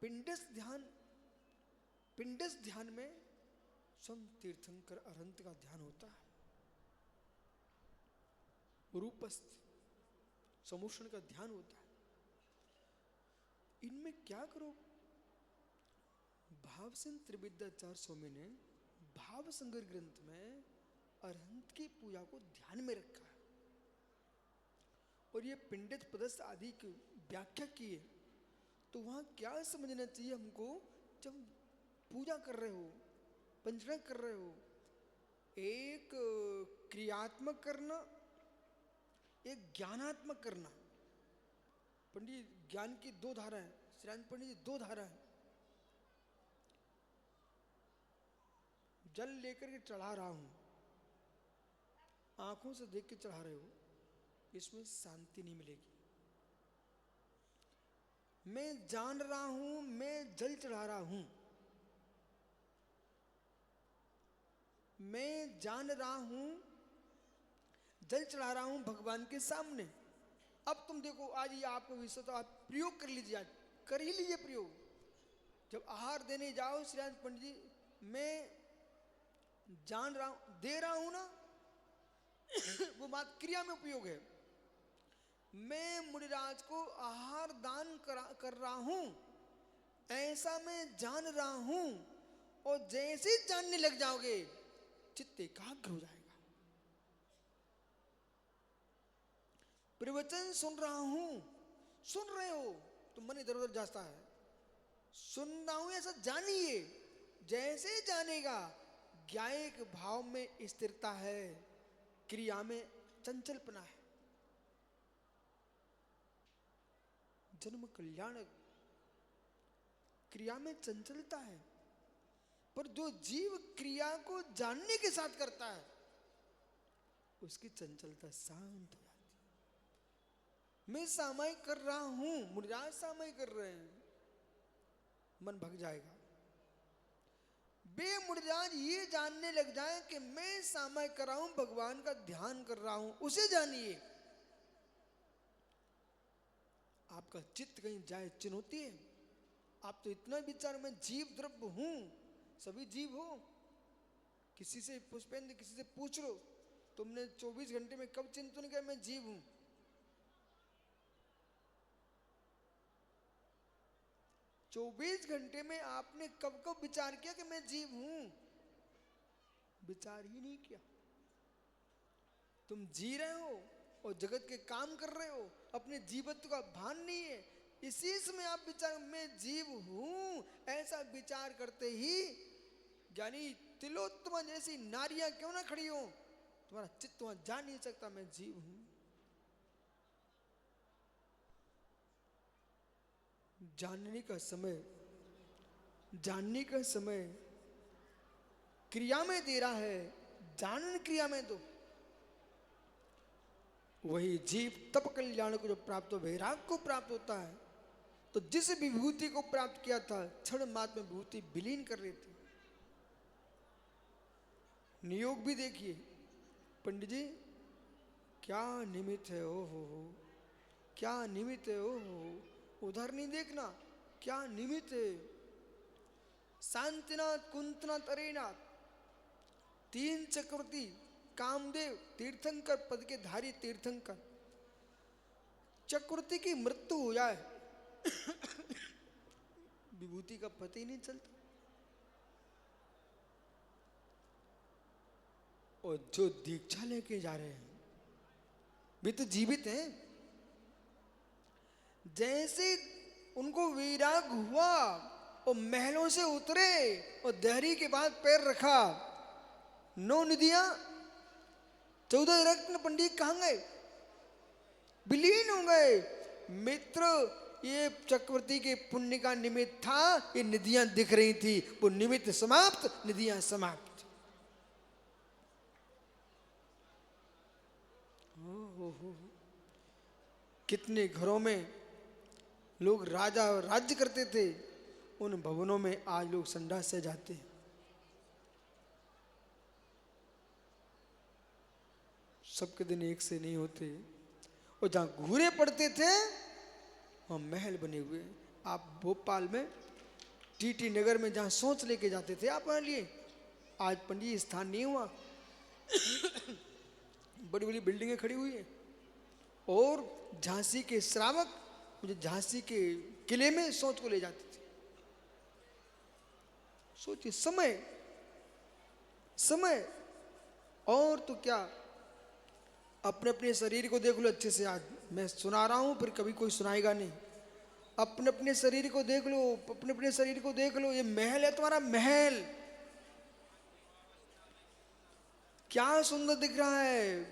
पिंडस ध्यान, पिंडस ध्यान में स्वयं तीर्थंकर अरंत का ध्यान होता है। रूपस्थ समोषण का ध्यान होता है। इनमें क्या करो? भावसिंह त्रिविद्याचार्य स्वामी ने भाव संग्रह ग्रंथ में अरहंत की पूजा को ध्यान में रखा है, और ये पिंडित पदस्थ आदि की व्याख्या की है। तो वहां क्या समझना चाहिए हमको? जब पूजा कर रहे हो, पंचरण कर रहे हो, एक क्रियात्मक करना, एक ज्ञानात्मक करना। पंडित, ज्ञान की 2 धारा है। श्रीराम पंडित जी, 2 धारा है। जल लेकर के चढ़ा रहा हूं, आंखों से देख के चढ़ा रहे हो, इसमें शांति नहीं मिलेगी। मैं जान रहा हूं, मैं जल चढ़ा रहा हूं, मैं जान रहा हूं, जल चढ़ा रहा हूं भगवान के सामने। अब तुम देखो, आज ये आपको विषय तो आप प्रयोग कर लीजिए, आज कर ही लीजिए प्रयोग। जब आहार देने जाओ, श्रीराम पंडित जी, मैं जान रहा हूं, दे रहा हूं ना, वो बात क्रिया में उपयोग है। मैं मुनिराज को आहार दान कर रहा हूं, ऐसा मैं जान रहा हूं। और जैसे जानने लग जाओगे, चित्त एकाग्र हो जाएगा। प्रवचन सुन रहा हूं, सुन रहे हो तो मन इधर उधर जाता है। सुन रहा हूं ऐसा जानिए। जैसे जानेगा, ज्ञायक भाव में स्थिरता है, क्रिया में चंचलपना है। जन्म कल्याणक, क्रिया में चंचलता है। पर जो जीव क्रिया को जानने के साथ करता है, उसकी चंचलता शांत हो जाती है। मैं सामायिक कर रहा हूं, मुरझाज सामायिक कर रहे हैं, मन भग जाएगा। बेमुरझाज ये जानने लग जाए कि मैं सामायिक कर रहा हूं, भगवान का ध्यान कर रहा हूं, उसे जानिए। आपका चित्त कहीं जाए चुनौती है। आप तो इतना विचार, मैं जीव द्रव्य हूं, सभी जीव हो। किसी से पुष्पेंद्र, किसी से पूछ लो, तुमने 24 घंटे में कब चिंतन किया मैं जीव हूं? चौबीस घंटे में आपने कब कब विचार किया कि मैं जीव हूं? विचार ही नहीं किया। तुम जी रहे हो और जगत के काम कर रहे हो, अपने जीवत्व का भान नहीं है। इसी समय आप विचार, मैं जीव हूं, ऐसा विचार करते ही ज्ञानी तिलोत्तमा जैसी नारियां क्यों ना खड़ी हो, तुम्हारा चित्त वहां जा नहीं सकता मैं जीव हूं। जानने का समय, जानने का समय क्रिया में दे रहा है, जानन क्रिया में दो। वही जीव तप कल्याण को जो प्राप्त हो, वैराग को प्राप्त होता है। तो जिस विभूति को प्राप्त किया था, क्षण मात्र में विभूति विलीन कर रही थी। नियोग भी देखिए पंडित जी, क्या निमित्त है, ओ हो, क्या निमित्त है, ओ हो। उधर नहीं देखना, क्या निमित्त है। शांतिनाथ, कुंतनाथ, अरेनाथ, 3 चक्रवर्ती, कामदेव, तीर्थंकर पद के धारी तीर्थंकर। चक्रवर्ती की मृत्यु हो जाए विभूति का पता ही नहीं चलता। और जो दीक्षा लेके जा रहे हैं वे तो जीवित हैं। जैसे उनको वैराग हुआ और महलों से उतरे और दहरी के बाद पैर रखा, 9 निधियां, 14 रत्न पंडित कहां गए? विलीन हो गए। मित्र, ये चक्रवर्ती के पुण्य का निमित्त था, ये निधियां दिख रही थी, वो निमित्त समाप्त, निधियां समाप्त। कितने घरों में लोग राजा राज्य करते थे, उन भवनों में आज लोग संडास से जाते हैं। सबके दिन एक से नहीं होते। और जहां घूरे पड़ते थे वहां महल बने हुए। आप भोपाल में टीटी नगर में जहां सोच लेके जाते थे आप वहां लिए, आज पंडित स्थान नहीं हुआ। बड़ी बड़ी बिल्डिंगें खड़ी हुई हैं। और झांसी के श्रावक मुझे झांसी के किले में सोच को ले जाते थे। सोचिए, समय समय। और तो क्या, अपने अपने शरीर को देख लो अच्छे से। आज मैं सुना रहा हूं, फिर कभी कोई सुनाएगा नहीं। अपने अपने शरीर को देख लो, अपने अपने शरीर को देख लो। ये महल है तुम्हारा, महल। क्या सुंदर दिख रहा है।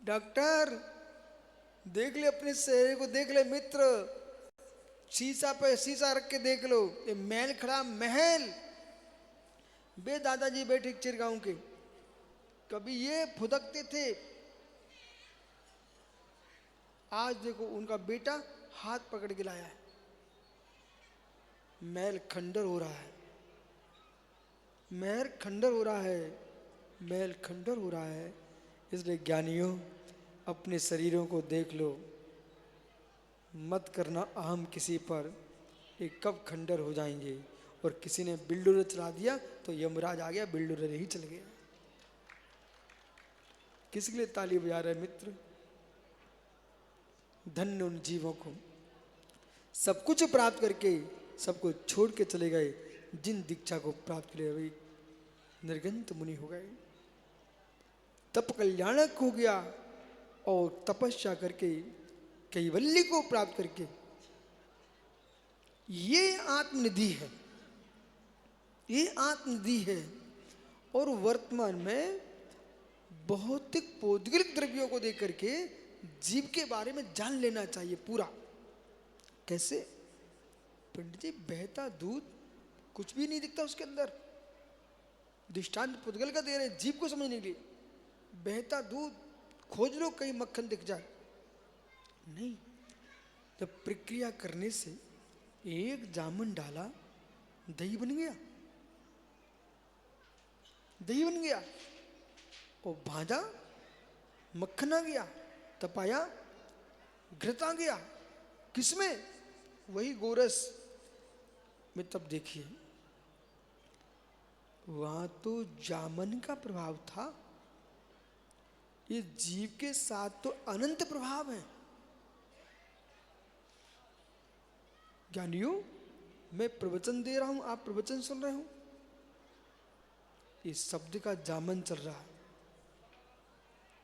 डॉक्टर देख ले, अपने शरीर को देख ले मित्र। शीशा पे शीशा रख के देख लो, ये महल खड़ा, महल। बे दादाजी बैठे चिरगांव के, कभी ये फुदकते थे, आज देखो उनका बेटा हाथ पकड़ के लाया है। महल खंडर हो रहा है, महल खंडर हो रहा है, महल खंडर हो रहा है। इसलिए ज्ञानियों, अपने शरीरों को देख लो, मत करना अहम किसी पर। ये कब खंडर हो जाएंगे। और किसी ने बिल्डोर चला दिया तो यमराज आ गया, बिल्डोर ही चल गया। किसके लिए ताली बजा रहे मित्र? धन्य उन जीवों को, सब कुछ प्राप्त करके सबको छोड़ के चले गए, जिन दीक्षा को प्राप्त करे वे निर्गंत मुनि हो गए। तप कल्याणक हो गया और तपस्या करके कैवल्य को प्राप्त करके, ये आत्मनिधि है, ये आत्मनिधि है। और वर्तमान में भौतिक पौद्गलिक द्रव्यों को देख करके जीव के बारे में जान लेना चाहिए पूरा। कैसे? पंडित जी, बहता दूध, कुछ भी नहीं दिखता उसके अंदर। दृष्टांत पुद्गल का दे रहे हैं जीव को समझने के लिए। बहता दूध खोज लो कहीं मक्खन दिख जाए, नहीं। जब प्रक्रिया करने से एक जामुन डाला, दही बन गया, दही बन गया। और भाजा, मक्खन आ गया, तपाया, घृत आ गया। किसमें? वही गोरस में। तब देखिए वहां तो जामन का प्रभाव था, ये जीव के साथ तो अनंत प्रभाव है। ज्ञानियों, मैं प्रवचन दे रहा हूं, आप प्रवचन सुन रहे हो, इस शब्द का जामन चल रहा है।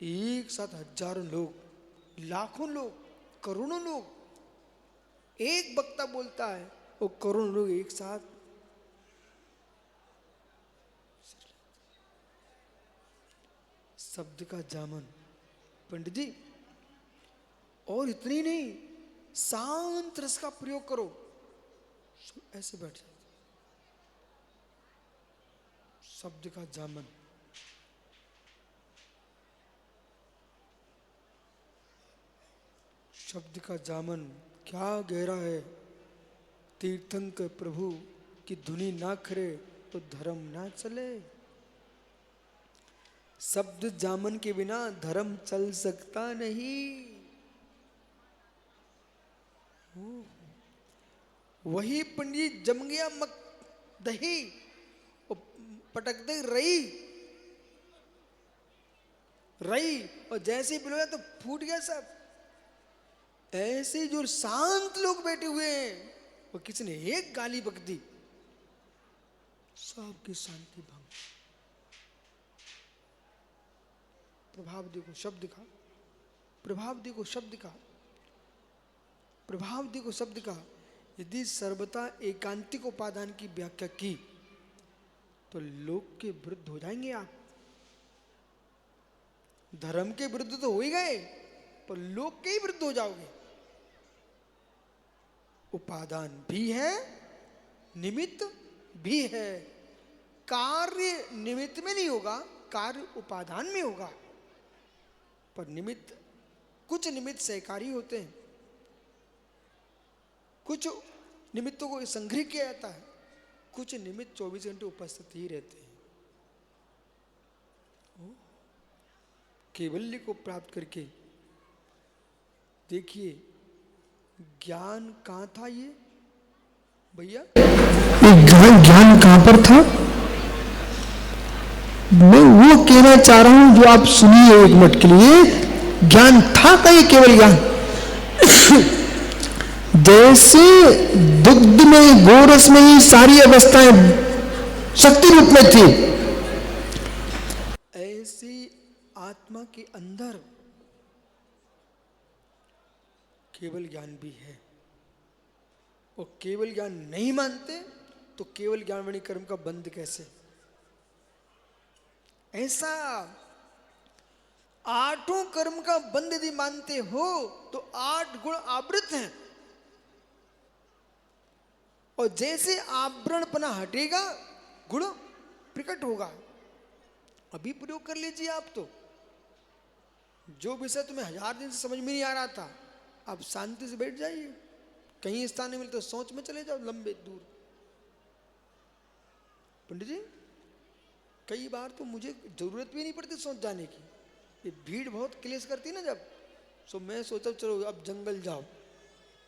एक साथ हजारों लोग, लाखों लोग, करोड़ों लोग, एक वक्ता बोलता है वो करोड़ों लोग एक साथ। शब्द का जामन पंडित जी। और इतनी नहीं, शांत रस का प्रयोग करो, ऐसे बैठ जाए। शब्द का जामन, शब्द का जामन क्या गहरा है। तीर्थंकर प्रभु की धुनी ना करे तो धर्म ना चले। शब्द जामन के बिना धर्म चल सकता नहीं। वही पंडित जम गया दही, पटक दे रई, रई, और जैसे ही पिलोया तो फूट गया सब। ऐसे जो शांत लोग बैठे हुए हैं, वो किसी ने एक गाली बक दी, सबकी शांति भंग। प्रभाव देखो शब्द का, प्रभाव देखो शब्द का, प्रभाव देखो शब्द का। यदि सर्वथा एकांतिक उपादान की व्याख्या की तो लोक के विरुद्ध हो जाएंगे आप। धर्म के विरुद्ध तो हो ही गए, पर लोक के ही विरुद्ध हो जाओगे। उपादान भी है, निमित्त भी है। कार्य निमित्त में नहीं होगा, कार्य उपादान में होगा। पर निमित्त, कुछ निमित्त सहकारी होते हैं, कुछ निमित्तों को संग्रह किया जाता है, कुछ निमित्त 24 घंटे उपस्थित ही रहते हैं। केवल्य को प्राप्त करके देखिए, ज्ञान कहाँ था ये भैया? ज्ञान कहां पर था? मैं वो कहना चाह रहा हूं जो आप सुनिए एक मिनट के लिए। ज्ञान था का ये केवल ज्ञान। जैसे दुग्ध में, गोरस में ही सारी अवस्थाएं शक्ति रूप में थी, ऐसी आत्मा के अंदर केवल ज्ञान भी है। और केवल ज्ञान नहीं मानते तो केवल ज्ञानवाणी कर्म का बंध कैसे? ऐसा आठों कर्म का बंध यदि मानते हो तो 8 गुण आवृत हैं, और जैसे आवरणपना हटेगा गुण प्रकट होगा। अभी प्रयोग कर लीजिए आप। तो जो विषय तुम्हें 1000 दिन से समझ में नहीं आ रहा था, आप शांति से बैठ जाइए। कहीं स्थान नहीं मिले तो सोच में चले जाओ लंबे दूर। पंडित जी, कई बार तो मुझे जरूरत भी नहीं पड़ती सोच जाने की, ये भीड़ बहुत क्लेश करती है ना जब, सो मैं सोचा चलो अब जंगल जाओ,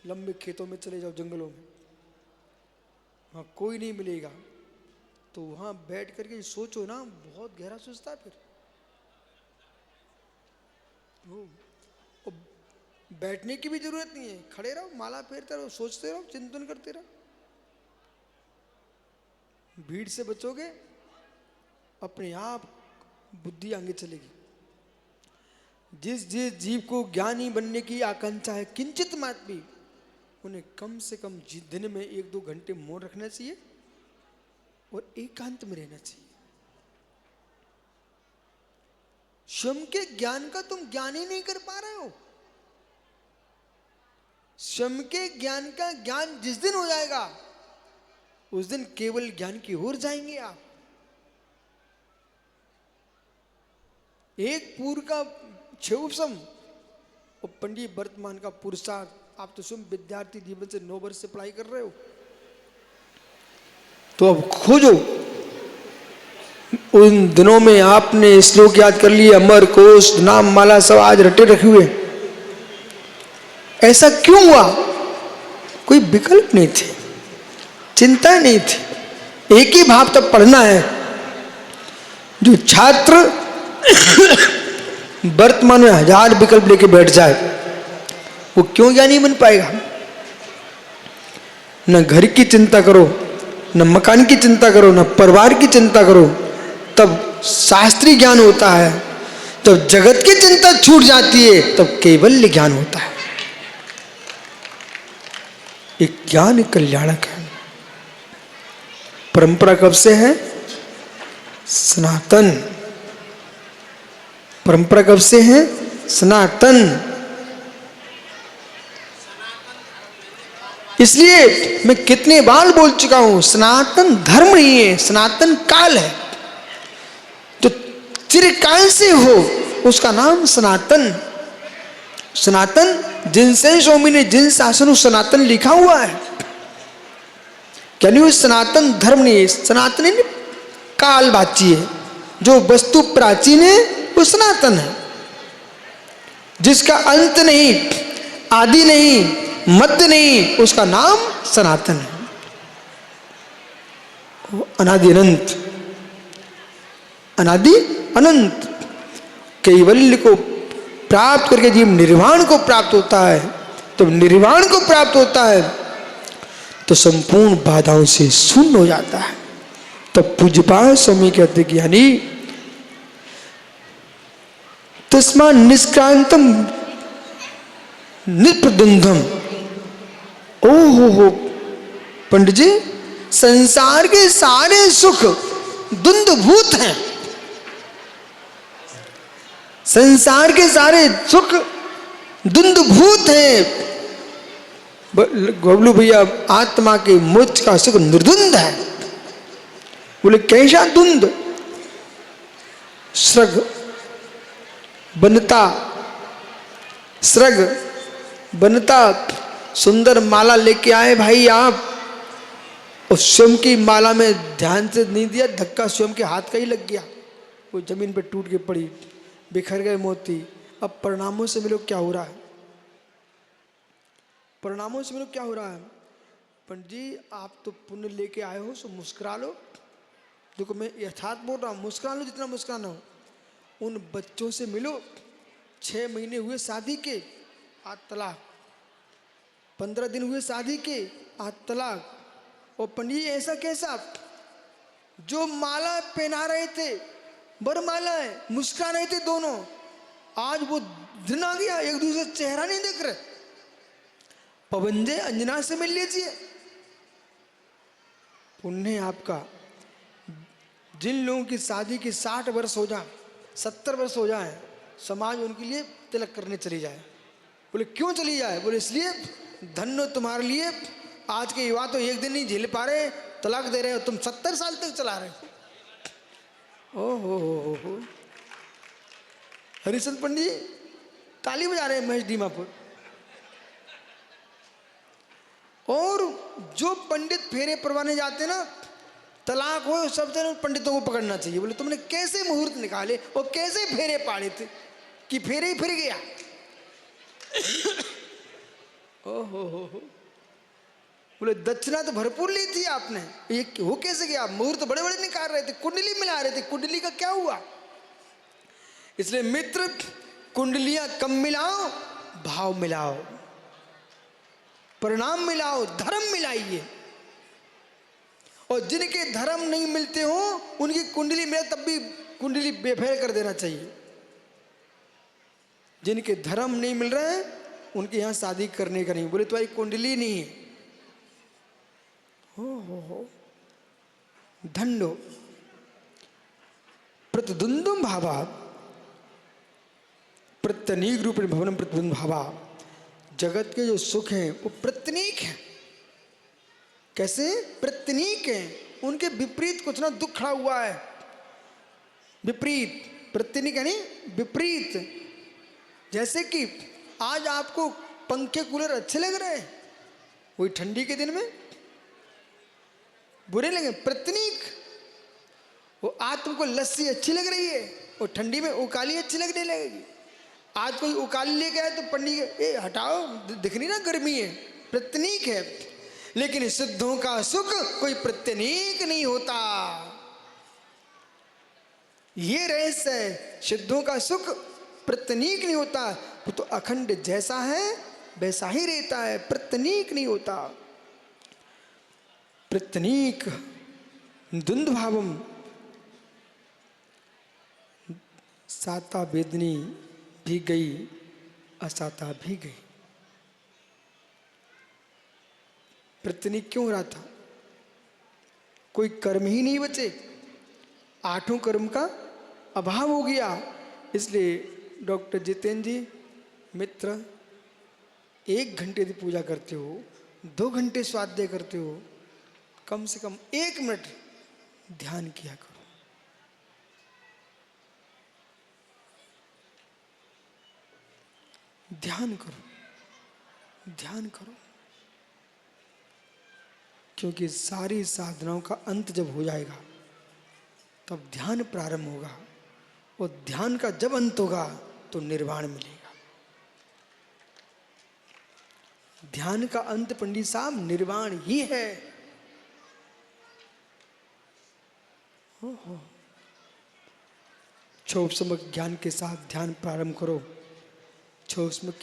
लंबे खेतों में चले जाओ, जंगलों में, वहाँ कोई नहीं मिलेगा, तो वहाँ बैठ करके सोचो ना, बहुत गहरा सोचता है। फिर बैठने की भी जरूरत नहीं है, खड़े रहो, माला फेरते रहो, सोचते रहो, चिंतन करते रहो। भीड़ से बचोगे, अपने आप बुद्धि आगे चलेगी। जिस जिस जीव को ज्ञानी बनने की आकांक्षा है किंचित मात्र भी, उन्हें कम से कम दिन में 1-2 घंटे मौन रखना चाहिए और एकांत में रहना चाहिए। स्वयं के ज्ञान का तुम ज्ञान ही नहीं कर पा रहे हो। स्वयं के ज्ञान का ज्ञान जिस दिन हो जाएगा, उस दिन केवल ज्ञान की ओर जाएंगे आप। एक पूर्व का क्षोभसम और पंडित वर्तमान का पुरुषार्थ। आप तो स्वयं विद्यार्थी जीवन से 9 वर्ष से पढ़ाई कर रहे हो, तो अब खोजो। उन दिनों में आपने श्लोक याद कर लिए, अमर कोश नाम माला सब आज रटे रखे हुए। ऐसा क्यों हुआ? कोई विकल्प नहीं थे, चिंता नहीं थी, एक ही भाव तक पढ़ना है। जो छात्र वर्तमान में 1000 विकल्प लेके बैठ जाए, वो क्यों ज्ञानी बन पाएगा? न घर की चिंता करो, न मकान की चिंता करो, न परिवार की चिंता करो, तब शास्त्रीय ज्ञान होता है। जब जगत की चिंता छूट जाती है, तब केवल ज्ञान होता है। एक ज्ञान कल्याणक है। परंपरा कब से है? सनातन। परंपरा कब से है? सनातन। इसलिए मैं कितने बार बोल चुका हूं, सनातन धर्म नहीं है, सनातन काल है। जो चिरकाल से हो उसका नाम सनातन। सनातन जिनसे स्वामी ने जिन शासन सनातन लिखा हुआ है, क्या नहीं? वो सनातन धर्म नहीं है, सनातन कालवाची है। जो वस्तु प्राचीन है वो सनातन है, जिसका अंत नहीं, आदि नहीं, मध्य नहीं, उसका नाम सनातन है। अनादि अनंत, अनादि अनंत। कैवल्य को प्राप्त करके जीव निर्वाण को प्राप्त होता है। तो निर्वाण को प्राप्त होता है तो संपूर्ण बाधाओं से शून्य हो जाता है। तब पूज्यपाद स्वामी कहते कि यानी तस्मा निष्क्रांतम निप्रद्वंद्वम। ओ हो पंडित जी, संसार के सारे सुख द्वंद्वभूत हैं। संसार के सारे सुख द्वंद्वभूत हैं। बबलू भैया, आत्मा के मोक्ष का सुख निर्द्वंद है। बोले कैसा द्वंद? स्रग बनता, स्रग बनता, सुंदर माला लेके आए भाई आप, और स्वयं की माला में ध्यान से नहीं दिया, धक्का स्वयं के हाथ का ही लग गया, वो जमीन पे टूट के पड़ी, बिखर गए मोती। अब परिणामों से मिलो क्या हो रहा है? परिणामों से मिलो क्या हो रहा है? पंडित जी, आप तो पुण्य लेके आए हो, सो मुस्कुरा लो। देखो मैं यथार्थ बोल रहा हूँ, मुस्कुरा लो जितना मुस्कुराना हो। उन बच्चों से मिलो, 6 महीने हुए शादी के, आज तलाक। 15 दिन हुए शादी के, आज तलाक। और पंडित जी ऐसा कैसा? जो माला पहना रहे थे, बरमाला है, मुस्कुरा रहे थे दोनों, आज वो दिन आ गया, एक दूसरे चेहरा नहीं देख रहे। पवंजे अंजना से मिल लीजिए। पुण्य आपका। जिन लोगों की शादी की 60 वर्ष हो जाए, 70 वर्ष हो जाए, समाज उनके लिए तिलक करने चली जाए। बोले क्यों चली जाए? बोले इसलिए धन्य तुम्हारे लिए, आज के युवा तो एक दिन नहीं झेल पा रहे, तलाक दे रहे हो, तुम 70 साल तक चला रहे हो। ओहो, हरिचंद पंडित ताली बजा रहे हैं महेश दीमापुर। और जो पंडित फेरे परवाने जाते ना, तलाक हो सबसे पंडितों को पकड़ना चाहिए। बोले तुमने कैसे मुहूर्त निकाले और कैसे फेरे पाड़े थे कि फेरे ही फिर गया। ओहो, बोले दक्षिणा तो भरपूर ली थी आपने, ये हो कैसे गया? मुहूर्त बड़े बड़े निकाल रहे थे, कुंडली मिला रहे थे, कुंडली का क्या हुआ? इसलिए मित्र, कुंडलियां कम मिलाओ, भाव मिलाओ, परिणाम मिलाओ, धर्म मिलाइए। और जिनके धर्म नहीं मिलते हो उनकी कुंडली में तब भी कुंडली बेफेर कर देना चाहिए। जिनके धर्म नहीं मिल रहे हैं उनके यहां शादी करने का नहीं। बोले तुम्हारी कुंडली नहीं है। हो धन्यो प्रतिद्वंद्वम भावा प्रत्यनीक रूप भवनम प्रतिद्वंद भावा। जगत के जो सुख हैं वो प्रत्यनीक हैं। कैसे प्रत्यनीक हैं? उनके विपरीत कुछ ना दुख खड़ा हुआ है। विपरीत प्रत्यनिक यानी विपरीत। जैसे कि आज आपको पंखे कूलर अच्छे लग रहे हैं, वही ठंडी के दिन में बुरे लगे। प्रत्यनिक, वो आज तुमको लस्सी अच्छी लग रही है और ठंडी में उकाली अच्छी लगने लगेगी। आज कोई उकाली लेके आए तो पंडित ए हटाओ, दिख नहीं ना गर्मी है, प्रत्यनीक है। लेकिन सिद्धों का सुख कोई प्रत्यनीक नहीं होता, ये रहस्य है। सिद्धों का सुख प्रत्यनीक नहीं होता, वो तो अखंड जैसा है वैसा ही रहता है, प्रत्यनीक नहीं होता। प्रत्यनीक द्वंद्व भावम साता वेदनी भी गई असाता भी गई। प्रत्यनीक क्यों हो रहा था? कोई कर्म ही नहीं बचे, आठों कर्म का अभाव हो गया। इसलिए डॉक्टर जितेंद्र जी मित्र, 1 घंटे की पूजा करते हो, 2 घंटे स्वाध्याय करते हो, कम से कम 1 मिनट ध्यान किया करो। ध्यान करो, ध्यान करो, क्योंकि सारी साधनाओं का अंत जब हो जाएगा तब ध्यान प्रारंभ होगा, और ध्यान का जब अंत होगा तो निर्वाण मिलेगा। ध्यान का अंत पंडित साहब निर्वाण ही है। क्षोभसमक ज्ञान के साथ ध्यान प्रारंभ करो। क्षोभसमक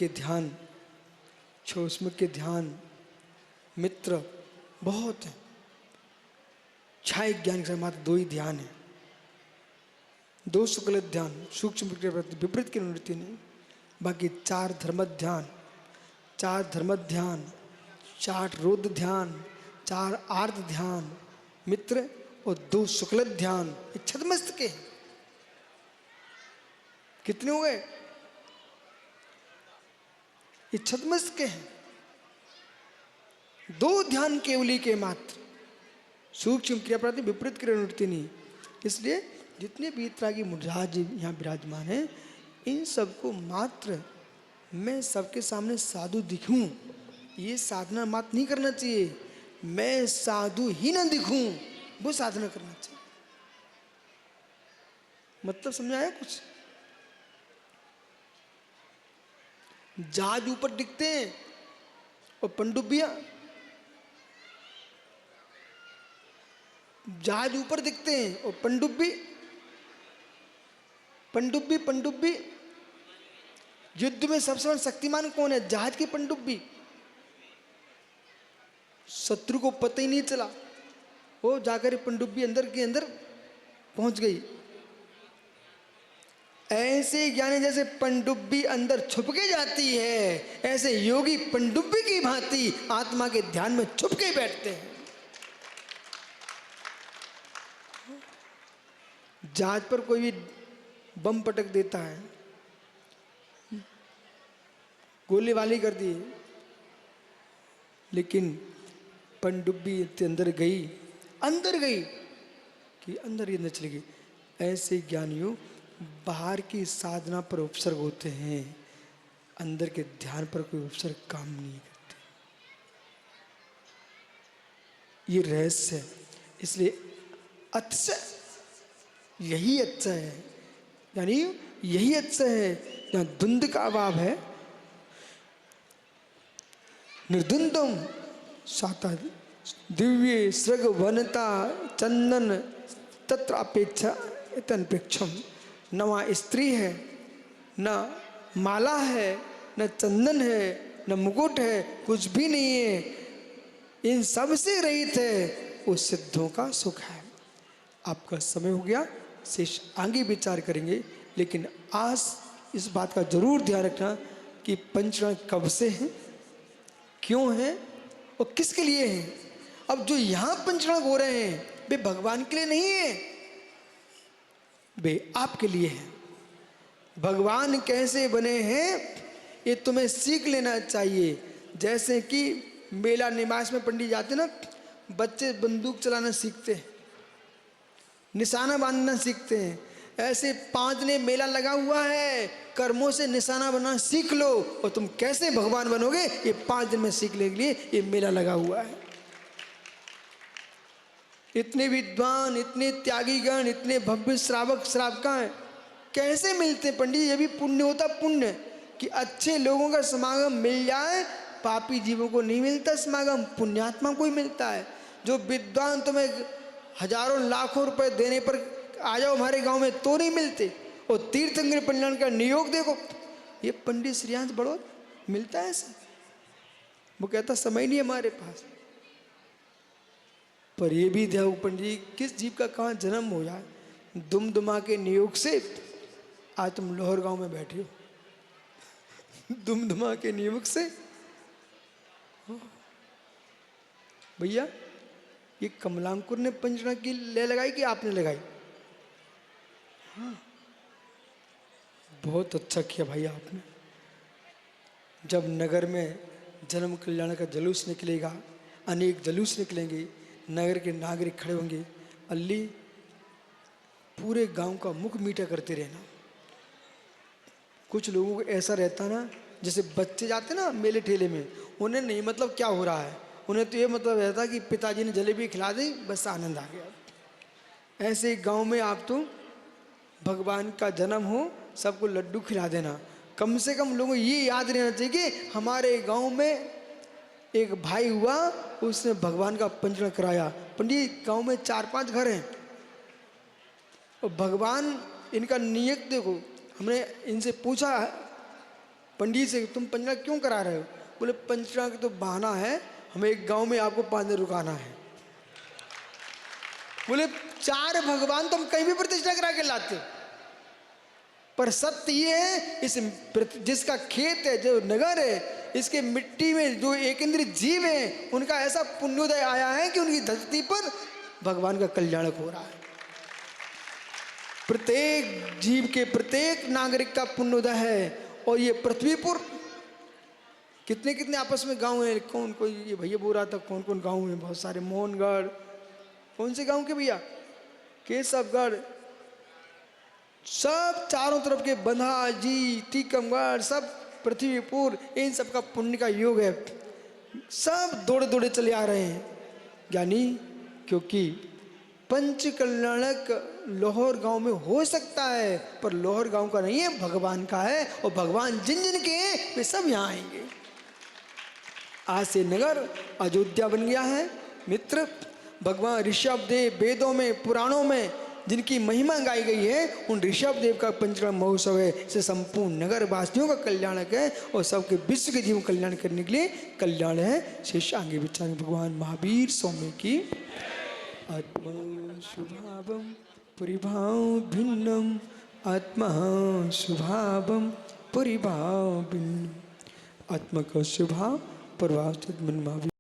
के ध्यान मित्र बहुत है। छाय ज्ञान के मात्र 2 ही ध्यान है, 2 शुक्ल ध्यान, सूक्ष्म विपरीत की निवृत्ति नहीं। बाकी 4 धर्म ध्यान, 4 रुद्र ध्यान, 4 आर्त ध्यान मित्र, और 2 शुक्ल ध्यान छदमस्त के। कितने हो गए? ये छदमस्त के हैं। 2 ध्यान केवली के मात्र, सूक्ष्म क्रिया प्रति विपरीत क्रिया निवृत्ति नहीं। इसलिए जितने भी वीतरागी मुनिराज यहाँ विराजमान हैं, इन सबको मात्र मैं सबके सामने साधु दिखूं, ये साधना मात्र नहीं करना चाहिए। मैं साधु ही ना दिखूं, वो साधना करना चाहिए। मतलब समझाया कुछ? जहाज ऊपर दिखते हैं और पनडुब्बियां, जहाज ऊपर दिखते हैं और पनडुब्बी युद्ध में सबसे बड़ा शक्तिमान कौन है? जहाज की पनडुब्बी। शत्रु को पता ही नहीं चला, वो जाकर पनडुब्बी अंदर के अंदर पहुंच गई। ऐसे ज्ञानी जैसे पनडुब्बी अंदर छुप के जाती है, ऐसे योगी पनडुब्बी की भांति आत्मा के ध्यान में छुप के बैठते हैं। जहाज पर कोई भी बम पटक देता है, गोलीबारी कर दी, लेकिन पनडुब्बी अंदर गई कि अंदर ही अंदर चली गई। ऐसे ज्ञानियों बाहर की साधना पर उपसर्ग होते हैं, अंदर के ध्यान पर कोई उपसर्ग काम नहीं करते। ये रहस्य है। इसलिए अच्छा यही अच्छा है, यानी यही अच्छा है जहाँ द्वंद्व का अभाव है। निर्द्वंद्वम साता दिव्य सृग वनता चंदन तत्र अपेक्षा तन्प्रेक्षम। न वहाँ स्त्री है, न माला है, न चंदन है, न मुकुट है, कुछ भी नहीं है। इन सब से रहित है, वो सिद्धों का सुख है। आपका समय हो गया, शेष आगे विचार करेंगे। लेकिन आज इस बात का जरूर ध्यान रखना कि पंचरण कब से हैं, क्यों हैं और किसके लिए हैं। अब जो यहाँ पंचरण हो रहे हैं वे भगवान के लिए नहीं है, वे आपके लिए हैं। भगवान कैसे बने हैं ये तुम्हें सीख लेना चाहिए। जैसे कि मेला निवास में पंडित जाते ना, बच्चे बंदूक चलाना सीखते हैं, निशाना बांधना सीखते हैं। ऐसे 5 दिन मेला लगा हुआ है, कर्मों से निशाना बनाना सीख लो और तुम कैसे भगवान बनोगे ये 5 दिन में सीखने के लिए ये मेला लगा हुआ है। इतने विद्वान, इतने त्यागीगण, इतने भव्य श्रावक श्रावकाएं कैसे मिलते पंडित जी? ये भी पुण्य होता, पुण्य कि अच्छे लोगों का समागम मिल जाए। पापी जीवों को नहीं मिलता समागम, पुण्यात्मा को ही मिलता है। जो विद्वान तुम्हें हजारों लाखों रुपए देने पर आ जाओ हमारे गांव में तो नहीं मिलते। और तीर्थंकर कल्याण का नियोग देखो, ये पंडित श्रीयांश बड़ो मिलता है ऐसा। वो कहता समय नहीं हमारे पास। पर ये भी ध्यान पंडित जी, किस जीव का कहाँ जन्म हो जाए। दुमदुमा के नियोग से आज तुम लोहर गांव में बैठे हो। दुमदुमा के नियोग से भैया ये कमलांकुर ने पंचना की ले लगाई कि आपने लगाई? हाँ, बहुत अच्छा किया भाई आपने। जब नगर में जन्म कल्याण का जुलूस निकलेगा, अनेक जुलूस निकलेंगे, नगर के नागरिक खड़े होंगे, अल्ली पूरे गांव का मुख मीठा करते रहना। कुछ लोगों को ऐसा रहता ना, जैसे बच्चे जाते ना मेले ठेले में, उन्हें नहीं मतलब क्या हो रहा है, उन्हें तो ये मतलब रहता कि पिताजी ने जलेबी खिला दी, बस आनंद आ गया। ऐसे गांव में आप तो भगवान का जन्म हो, सबको लड्डू खिला देना। कम से कम लोगों को ये याद रहना चाहिए कि हमारे गांव में एक भाई हुआ, उसने भगवान का पंचरण कराया। पंडित गांव में 4-5 घर हैं और भगवान इनका नियत देखो। हमने इनसे पूछा पंडित से, तुम पंचरण क्यों करा रहे हो? बोले पंचरण का तो बहाना है, हमें एक गांव में आपको 5 दिन रुकाना है। बोले 4 भगवान तुम कहीं भी प्रतिष्ठा करा के लाते, पर सत्य ये है इस जिसका खेत है, जो नगर है, इसके मिट्टी में जो एक इंद्रिय जीव है, उनका ऐसा पुण्योदय आया है कि उनकी धरती पर भगवान का कल्याण हो रहा है। प्रत्येक जीव के, प्रत्येक नागरिक का पुण्योदय है। और ये पृथ्वीपुर कितने कितने आपस में गांव हैं। कौन कोई ये भैया बोल रहा था कौन कौन गांव हैं, बहुत सारे। मोहनगढ़, कौन से गांव के भैया? केशवगढ़, सब चारों तरफ के बंधा जी, टीकमगढ़, सब पृथ्वीपुर, इन सब का पुण्य का योग है। सब दौड़े दौड़े चले आ रहे हैं ज्ञानी, क्योंकि पंच कल्याणक लोहर गांव में हो सकता है, पर लोहर गांव का नहीं है, भगवान का है। और भगवान जिन जिन के हैं वे सब यहाँ आएंगे। आज से नगर अयोध्या बन गया है मित्र। भगवान ऋषभदेव वेदों में, पुराणों में जिनकी महिमा गाई गई है, उन ऋषभदेव का पंचकर्म महोत्सव है। इसे संपूर्ण नगर वासियों का कल्याणक है और सबके विश्व के जीवन कल्याण करने के लिए कल्याण है। शेष आगे विचार भगवान महावीर स्वामी की। आत्मा शुभावम परिभाव भिन्नम, आत्मा शुभावम परिभाव भिन्नम। आत्मा का स्वभाव परवाचित मन महावीर।